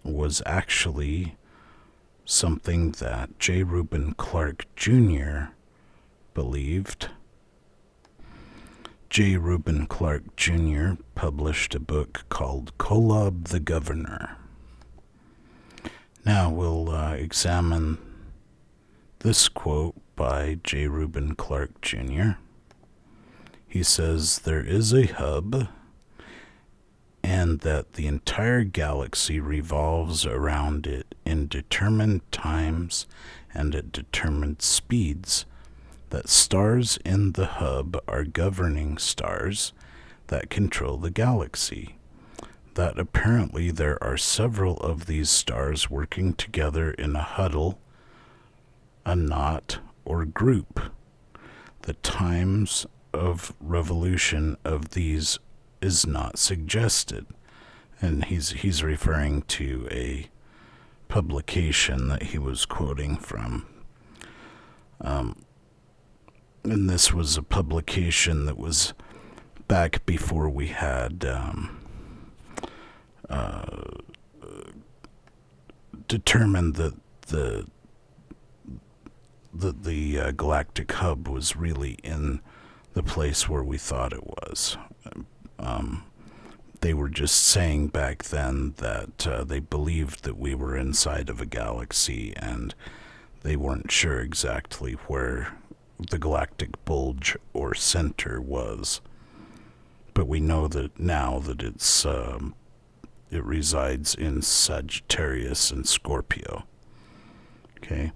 was actually something that J. Reuben Clark Jr. believed. J. Reuben Clark Jr. published a book called Kolob the Governor. Now we'll examine this quote by J. Reuben Clark Jr. He says, "There is a hub, and and that the entire galaxy revolves around it in determined times and at determined speeds, that stars in the hub are governing stars that control the galaxy, that apparently there are several of these stars working together in a huddle, a knot, or group. The times of revolution of these is not suggested. And he's referring to a publication that he was quoting from. And this was a publication that was back before we had determined that the galactic hub was really in the place where we thought it was. They were just saying back then that they believed that we were inside of a galaxy, and they weren't sure exactly where the galactic bulge or center was. But we know that now that it resides in Sagittarius and Scorpio. Okay.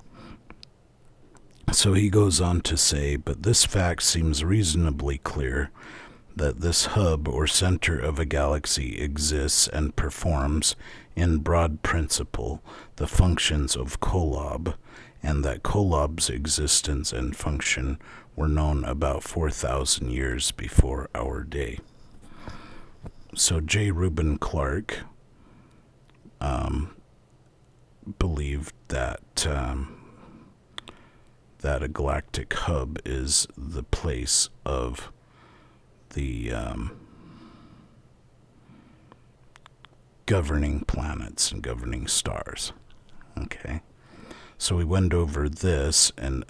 So he goes on to say, but this fact seems reasonably clear, that this hub or center of a galaxy exists and performs in broad principle the functions of Kolob, and that Kolob's existence and function were known about 4,000 years before our day. So J. Reuben Clark believed that that a galactic hub is the place of the governing planets and governing stars. Okay, so we went over this, and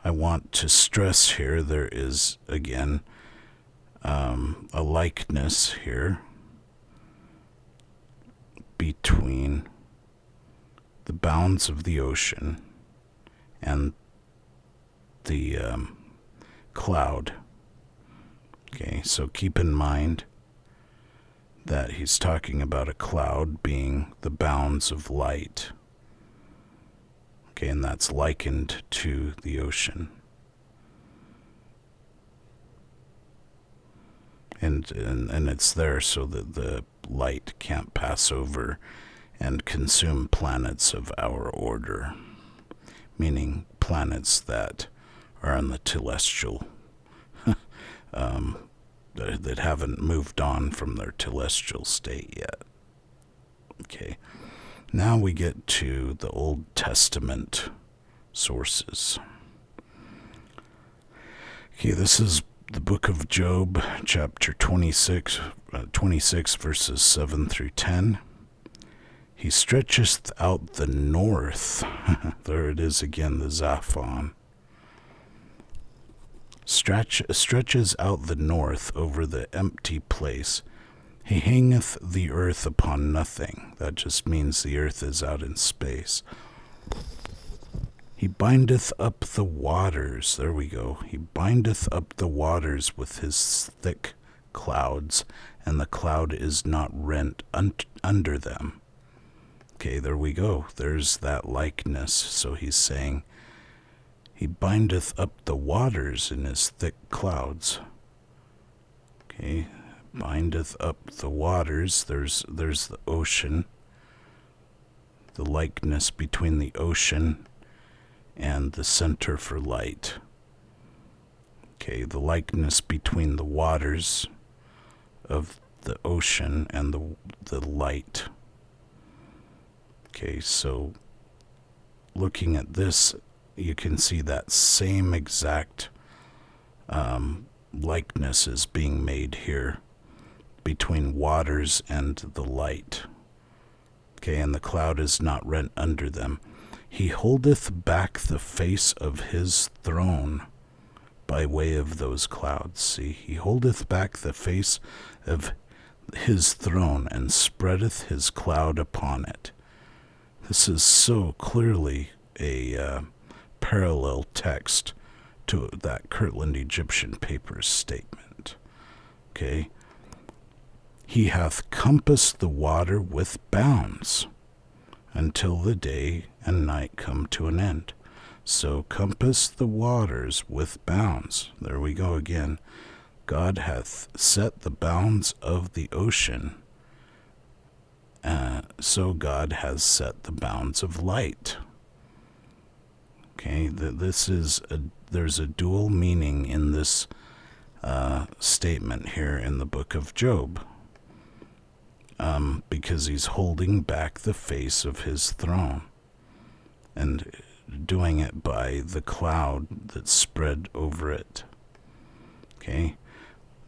I want to stress here, there is again a likeness here between the bounds of the ocean and the cloud. Okay, so keep in mind that he's talking about a cloud being the bounds of light. Okay, and that's likened to the ocean. And it's there so that the light can't pass over and consume planets of our order, meaning planets that are on the telestial, that haven't moved on from their telestial state yet. Okay, now we get to the Old Testament sources. Okay, this is the book of Job, chapter 26, verses 7 through 10. He stretcheth out the north. There it is again, the Zaphon. Stretches out the north over the empty place. He hangeth the earth upon nothing. That just means the earth is out in space. He bindeth up the waters. There we go. He bindeth up the waters with his thick clouds, and the cloud is not rent under them. Okay, there we go. There's that likeness. So he's saying, he bindeth up the waters in his thick clouds. Okay, bindeth up the waters. There's the ocean. The likeness between the ocean and the center for light. Okay, the likeness between the waters of the ocean and the light. Okay, so looking at this, you can see that same exact likeness is being made here between waters and the light. Okay, and the cloud is not rent under them. He holdeth back the face of his throne by way of those clouds. See, he holdeth back the face of his throne and spreadeth his cloud upon it. This is so clearly a parallel text to that Kirtland Egyptian Papers statement. Okay? He hath compassed the water with bounds until the day and night come to an end. So compass the waters with bounds. There we go again. God hath set the bounds of the ocean. So God has set the bounds of light. Okay, there's a dual meaning in this statement here in the book of Job. Because he's holding back the face of his throne and doing it by the cloud that's spread over it. Okay,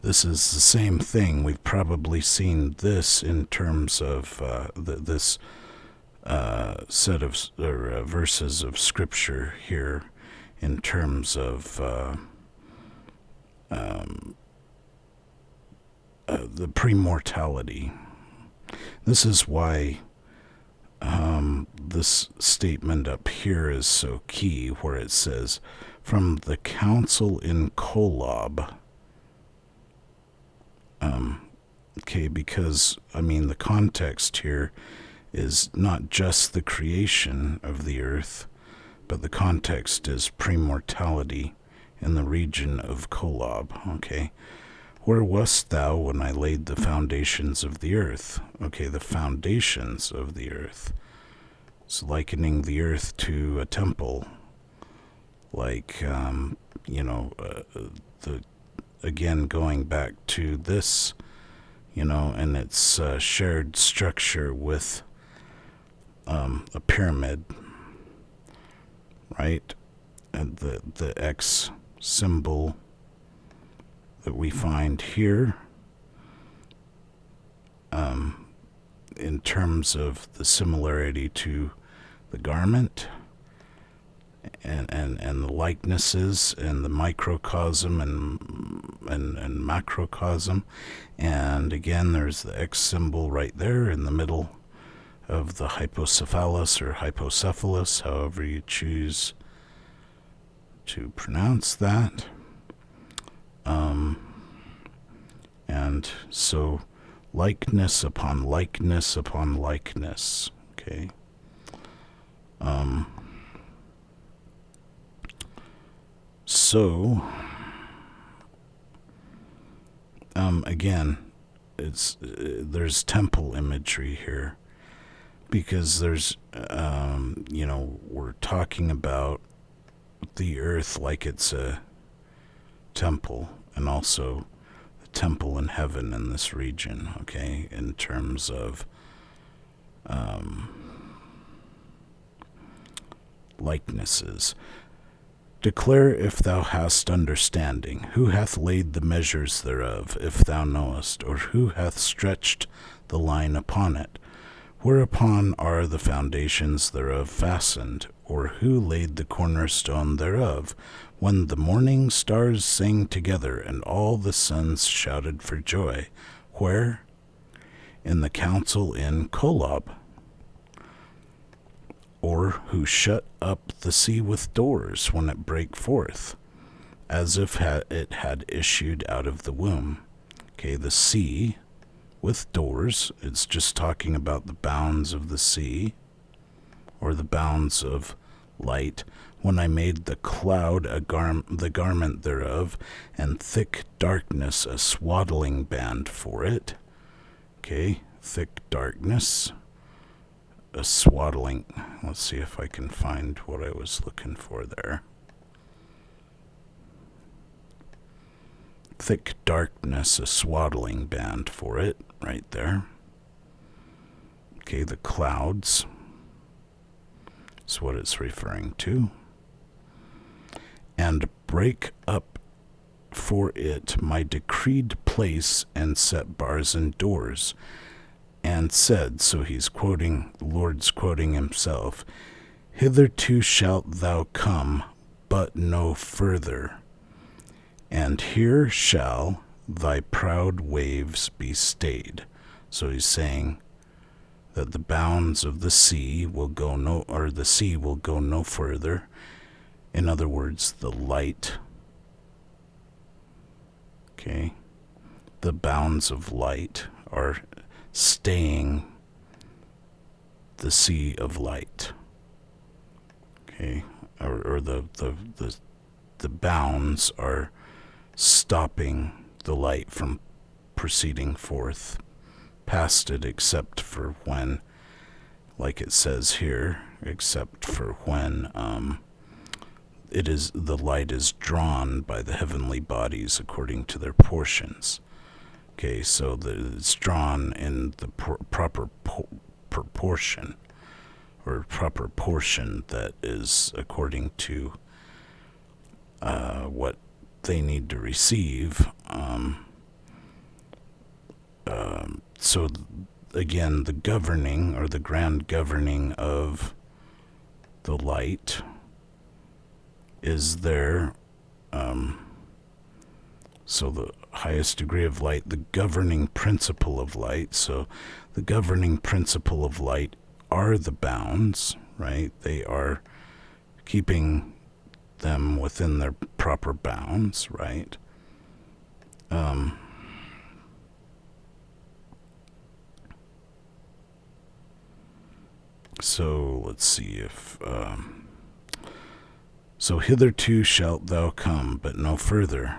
this is the same thing. We've probably seen this in terms of this set of verses of scripture here in terms of the premortality. This is why this statement up here is so key, where it says, from the council in Kolob. Okay, because, I mean, the context here is not just the creation of the earth, but the context is premortality in the region of Kolob, okay? Where wast thou when I laid the foundations of the earth? Okay, the foundations of the earth. It's likening the earth to a temple, like, again, going back to this, and its shared structure with a pyramid, right? And the X symbol that we find here, in terms of the similarity to the garment and the likenesses and the microcosm and macrocosm. And again, there's the X symbol right there in the middle of the hypocephalus or hypocephalus, however you choose to pronounce that. And so likeness upon likeness upon likeness, okay? Again, there's temple imagery here, because there's, we're talking about the earth like it's a temple, and also the temple in heaven in this region, okay, in terms of likenesses. Declare if thou hast understanding. Who hath laid the measures thereof, if thou knowest? Or who hath stretched the line upon it? Whereupon are the foundations thereof fastened? Or who laid the cornerstone thereof? When the morning stars sang together, and all the sons shouted for joy. Where? In the council in Kolob. Or who shut up the sea with doors when it brake forth, as if it had issued out of the womb. Okay, the sea with doors, it's just talking about the bounds of the sea, or the bounds of light. When I made the cloud the garment thereof, and thick darkness a swaddling band for it. Okay, thick darkness, a swaddling. Let's see if I can find what I was looking for there. Thick darkness, a swaddling band for it, right there. Okay, the clouds is what it's referring to. And break up for it my decreed place, and set bars and doors. And said, so he's quoting, the Lord's quoting himself, hitherto shalt thou come, but no further. And here shall thy proud waves be stayed. So he's saying that the bounds of the sea will go the sea will go no further. In other words, the light. Okay. The bounds of light are staying the sea of light. Okay, or the bounds are stopping the light from proceeding forth past it, except for when, like it says here, except for when it is the light is drawn by the heavenly bodies according to their portions. Okay, so it's drawn in the proper proportion, or proper portion that is according to what they need to receive. So again, the governing, or the grand governing of the light is there. So the highest degree of light, the governing principle of light. So the governing principle of light are the bounds, right? They are keeping them within their proper bounds, right? So let's see if so hitherto shalt thou come, but no further.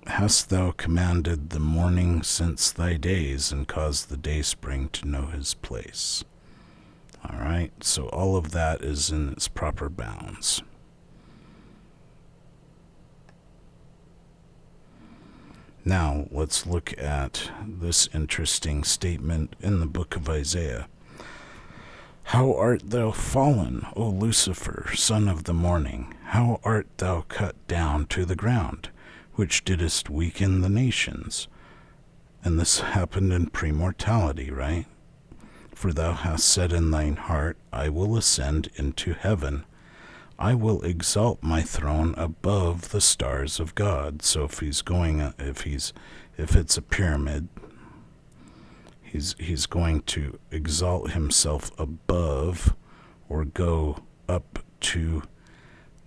Hast thou commanded the morning since thy days, and caused the dayspring to know his place? All right, so all of that is in its proper bounds. Now, let's look at this interesting statement in the book of Isaiah. How art thou fallen, O Lucifer, son of the morning? How art thou cut down to the ground, which didst weaken the nations? And this happened in premortality, right? For thou hast said in thine heart, I will ascend into heaven. I will exalt my throne above the stars of God. So if he's going, if it's a pyramid, he's going to exalt himself above, or go up to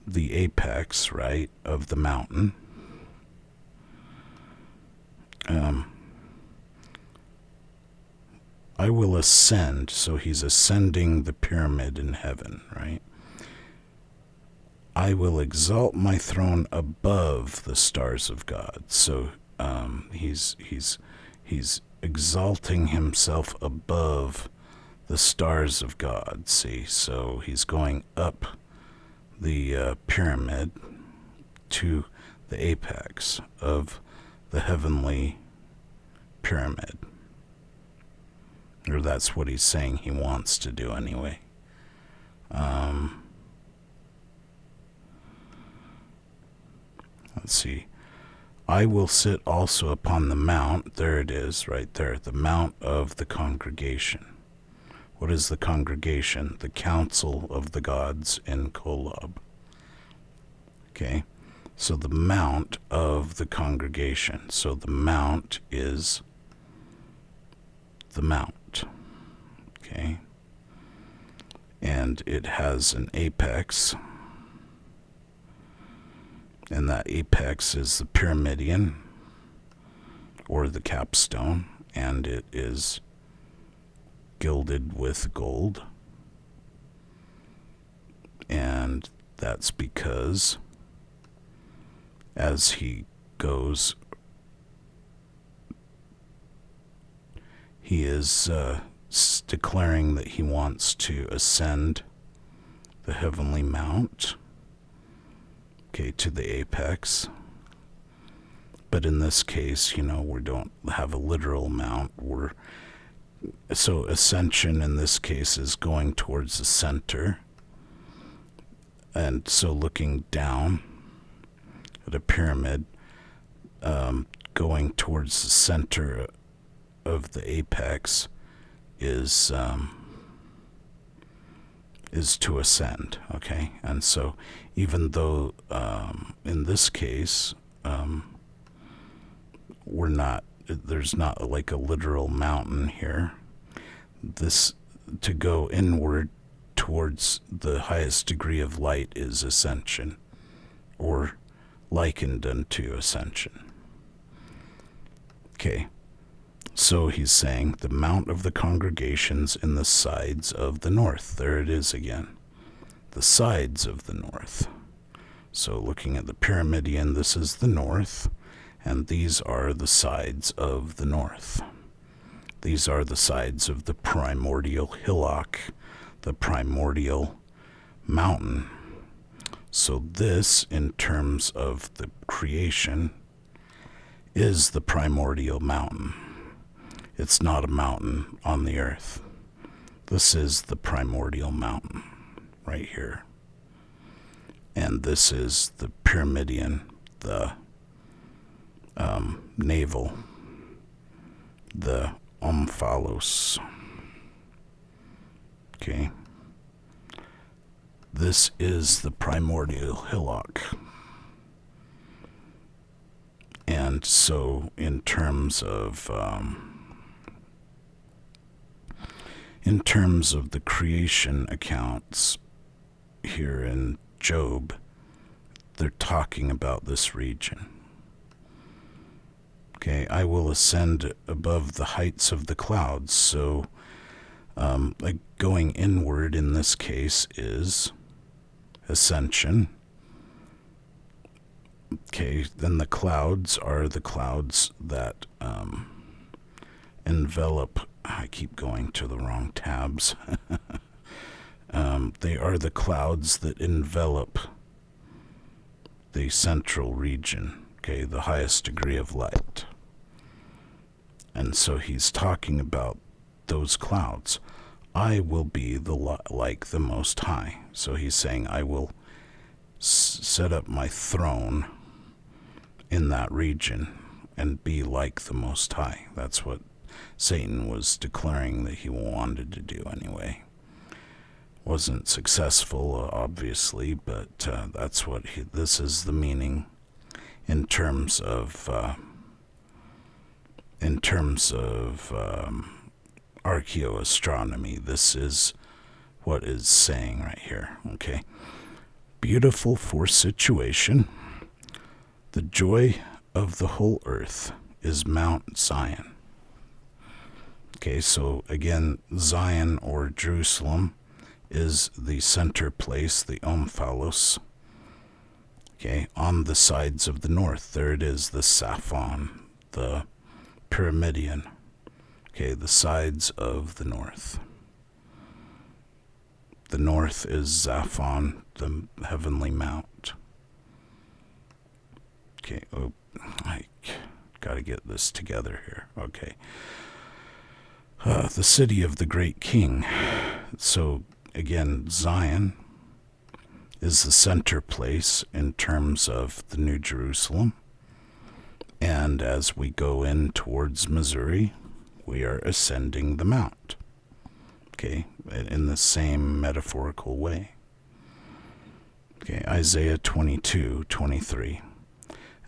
the apex, right, of the mountain. I will ascend, so he's ascending the pyramid in heaven, right? I will exalt my throne above the stars of God. So he's exalting himself above the stars of God. See, so he's going up the pyramid to the apex of the heavenly pyramid. Or that's what he's saying he wants to do anyway. Let's see. I will sit also upon the mount. There it is, right there. The mount of the congregation. What is the congregation? The council of the gods in Kolob. Okay. So the mount of the congregation. So the mount is the mount. Okay. And it has an apex. And that apex is the pyramidion, or the capstone, and it is gilded with gold. And that's because as he goes, he is declaring that he wants to ascend the heavenly mount, okay, to the apex. But in this case, we don't have a literal mount. So ascension in this case is going towards the center. And so looking down at a pyramid, going towards the center of the apex is to ascend, okay? And so even though in this case there's not like a literal mountain here, this to go inward towards the highest degree of light is ascension, or likened unto ascension. Okay, so he's saying the mount of the congregations in the sides of the north. There it is again. The sides of the north. So looking at the Pyramidion, this is the north, and these are the sides of the north. These are the sides of the primordial hillock, the primordial mountain. So this, in terms of the creation, is the primordial mountain. It's not a mountain on the earth. This is the primordial mountain right here. And this is the Pyramidion, the navel, the omphalos. Okay. This is the primordial hillock. And so in terms of the creation accounts here in Job, they're talking about this region. Okay, I will ascend above the heights of the clouds. So like going inward in this case is ascension. Okay, then the clouds are the clouds that envelop. I keep going to the wrong tabs. They are the clouds that envelop the central region, okay, the highest degree of light. And so he's talking about those clouds. I will be like the Most High. So he's saying, I will set up my throne in that region and be like the Most High. That's what Satan was declaring that he wanted to do anyway. Wasn't successful, obviously, but that's what this is the meaning in terms of archaeoastronomy. This is what is saying right here. Okay, beautiful for situation. The joy of the whole earth is Mount Zion. Okay, so again, Zion or Jerusalem is the center place, the omphalos. Okay, on the sides of the north, there it is, the Saphon, the Pyramidion. Okay, the sides of the north. The north is Zaphon, the heavenly mount. Okay, oh, I gotta get this together here. Okay. The city of the great king. So again, Zion is the center place in terms of the New Jerusalem. And as we go in towards Missouri, we are ascending the mount. Okay, in the same metaphorical way. Okay, Isaiah 22:23.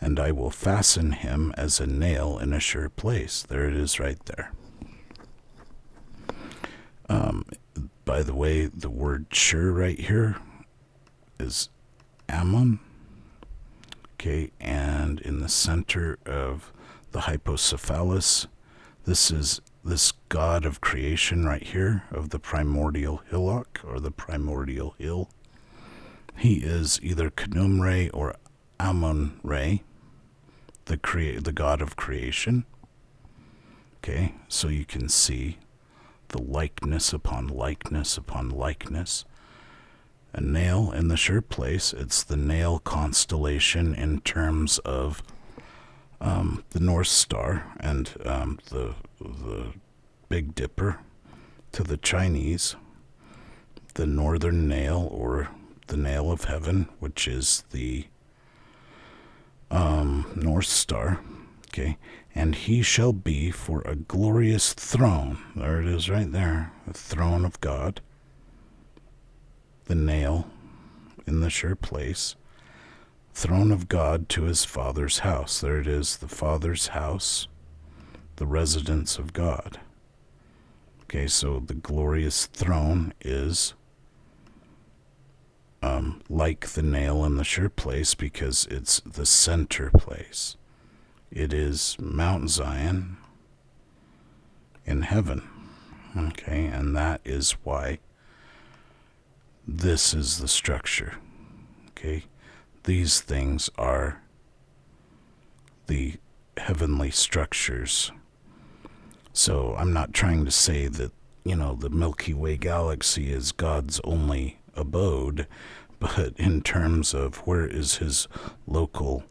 And I will fasten him as a nail in a sure place. There it is right there. By the way, the word sure right here is Ammon. Okay, and in the center of the hypocephalus, this is this god of creation right here, of the primordial hillock, or the primordial hill. He is either Khnum-Re or Ammon-Re, the god of creation. Okay, so you can see the likeness upon likeness upon likeness. A nail in the sure place. It's the nail constellation in terms of the North Star and the Big Dipper to the Chinese. The northern nail, or the nail of heaven, which is the North Star. Okay, and he shall be for a glorious throne. There it is right there, the throne of God. The nail in the sure place. Throne of God to his Father's house. There it is, the Father's house, the residence of God. Okay, so the glorious throne is like the nail in the sure place because it's the center place. It is Mount Zion in heaven. Okay, and that is why this is the structure. Okay, these things are the heavenly structures. So I'm not trying to say that, the Milky Way galaxy is God's only abode, but in terms of where is his local,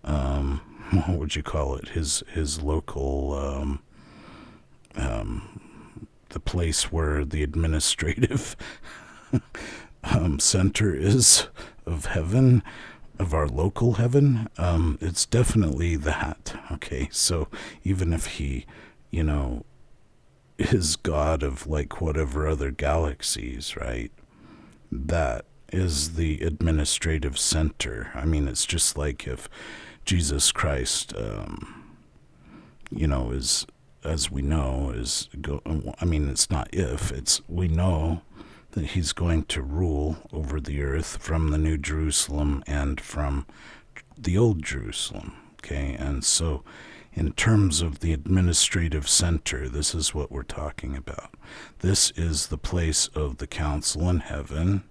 what would you call it? His local, the place where the administrative center is of heaven, of our local heaven, it's definitely that. Okay, so even if he, is God of like whatever other galaxies, right? That is the administrative center. I mean, it's just like if Jesus Christ, is, as we know, it's not if, it's we know that he's going to rule over the earth from the New Jerusalem and from the Old Jerusalem. Okay, and so in terms of the administrative center, this is what we're talking about. This is the place of the council in heaven.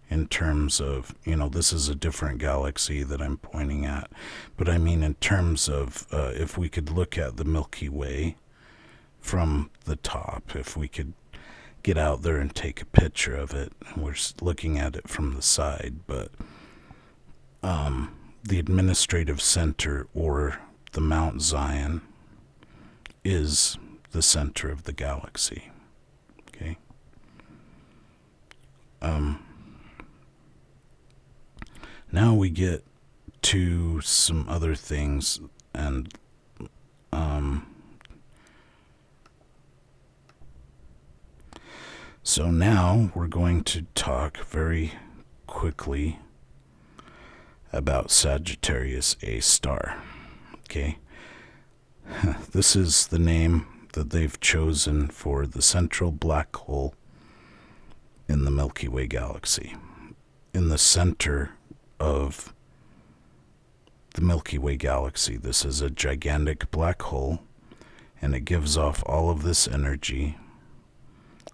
In terms of, this is a different galaxy that I'm pointing at. But I mean, in terms of, if we could look at the Milky Way from the top, if we could get out there and take a picture of it, we're looking at it from the side, but the administrative center, or the Mount Zion, is the center of the galaxy. Okay? Now we get to some other things, and so now we're going to talk very quickly about Sagittarius A star. Okay, this is the name that they've chosen for the central black hole in the Milky Way galaxy. In the center of the Milky Way galaxy, this is a gigantic black hole, and it gives off all of this energy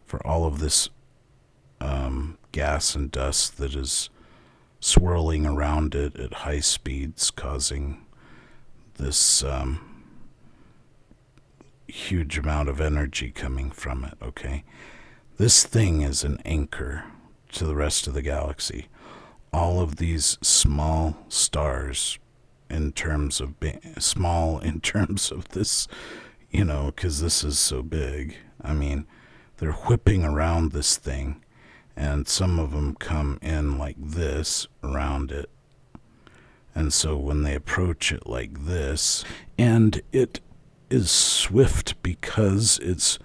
for all of this gas and dust that is swirling around it at high speeds, causing this huge amount of energy coming from it. Okay, this thing is an anchor to the rest of the galaxy. All of these small stars, in terms of being small in terms of this, because this is so big. I mean, they're whipping around this thing, and some of them come in like this around it. And so when they approach it like this, and it is swift because it's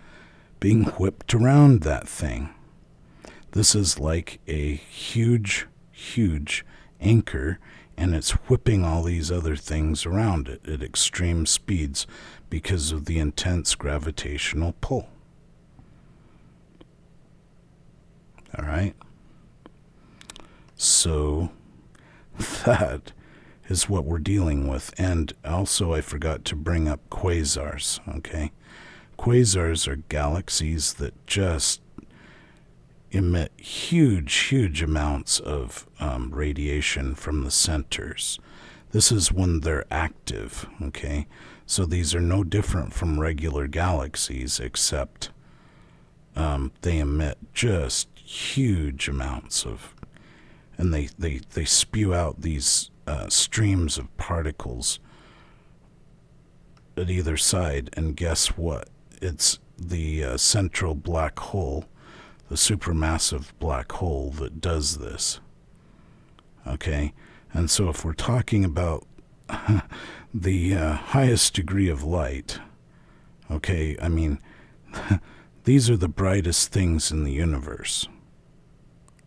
being whipped around that thing. This is like a huge anchor, and it's whipping all these other things around it at extreme speeds because of the intense gravitational pull. All right? So that is what we're dealing with. And also, I forgot to bring up quasars, okay? Quasars are galaxies that just emit huge amounts of radiation from the centers. This is when they're active, okay? So these are no different from regular galaxies, except they emit just huge amounts of, and they spew out these streams of particles at either side, and guess what? It's the central black hole, the supermassive black hole, that does this. Okay? And so if we're talking about the highest degree of light, okay, I mean, these are the brightest things in the universe,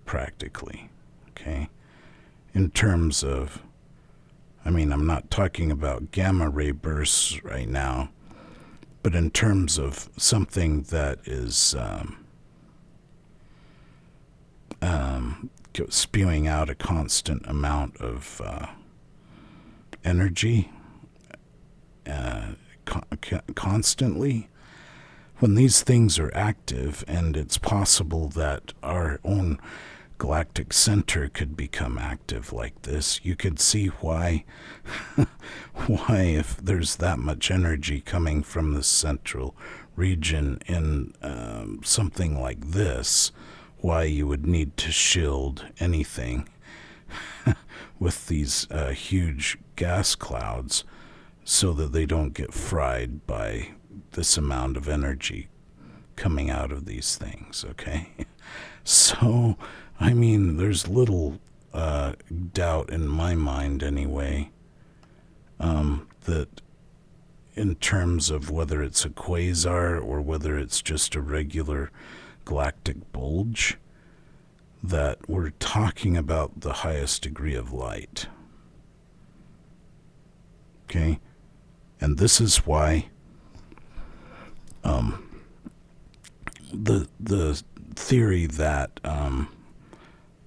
practically, okay? In terms of, I mean, I'm not talking about gamma ray bursts right now, but in terms of something that is spewing out a constant amount of energy, constantly, when these things are active, and it's possible that our own galactic center could become active like this, you could see why if there's that much energy coming from the central region in something like this, why you would need to shield anything with these huge gas clouds so that they don't get fried by this amount of energy coming out of these things, okay? So, I mean, there's little doubt in my mind anyway that in terms of whether it's a quasar or whether it's just a regular galactic bulge, that we're talking about the highest degree of light. Okay? And this is why the theory that,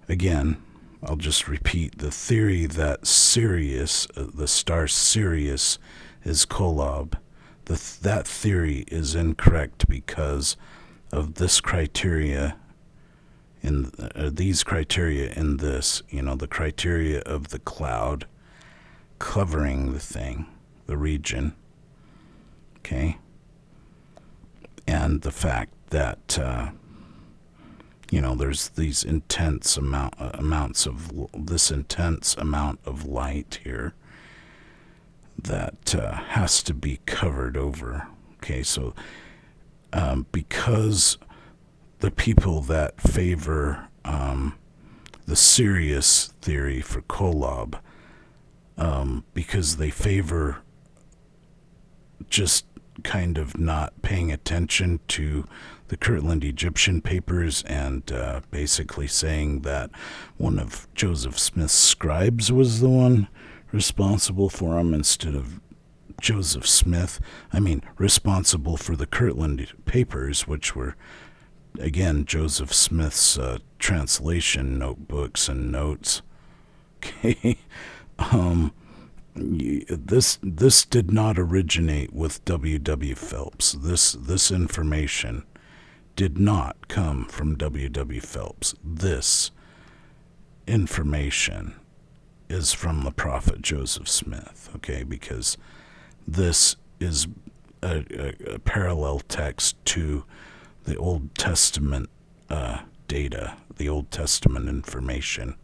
again, I'll just repeat, the theory that Sirius, the star Sirius, is Kolob, that theory is incorrect because of this criteria, in these criteria in this, the criteria of the cloud covering the thing, the region, okay, and the fact that there's these intense amounts of this intense amount of light here that has to be covered over. Okay, so because the people that favor the Sirius theory for Kolob, because they favor just kind of not paying attention to the Kirtland Egyptian papers and basically saying that one of Joseph Smith's scribes was the one responsible for them instead of Joseph Smith. I mean, responsible for the Kirtland papers, which were, again, Joseph Smith's translation notebooks and notes. Okay. This did not originate with W.W. Phelps. This information did not come from W.W. Phelps. This information is from the prophet Joseph Smith, okay, because this is a parallel text to the Old Testament data, the Old Testament information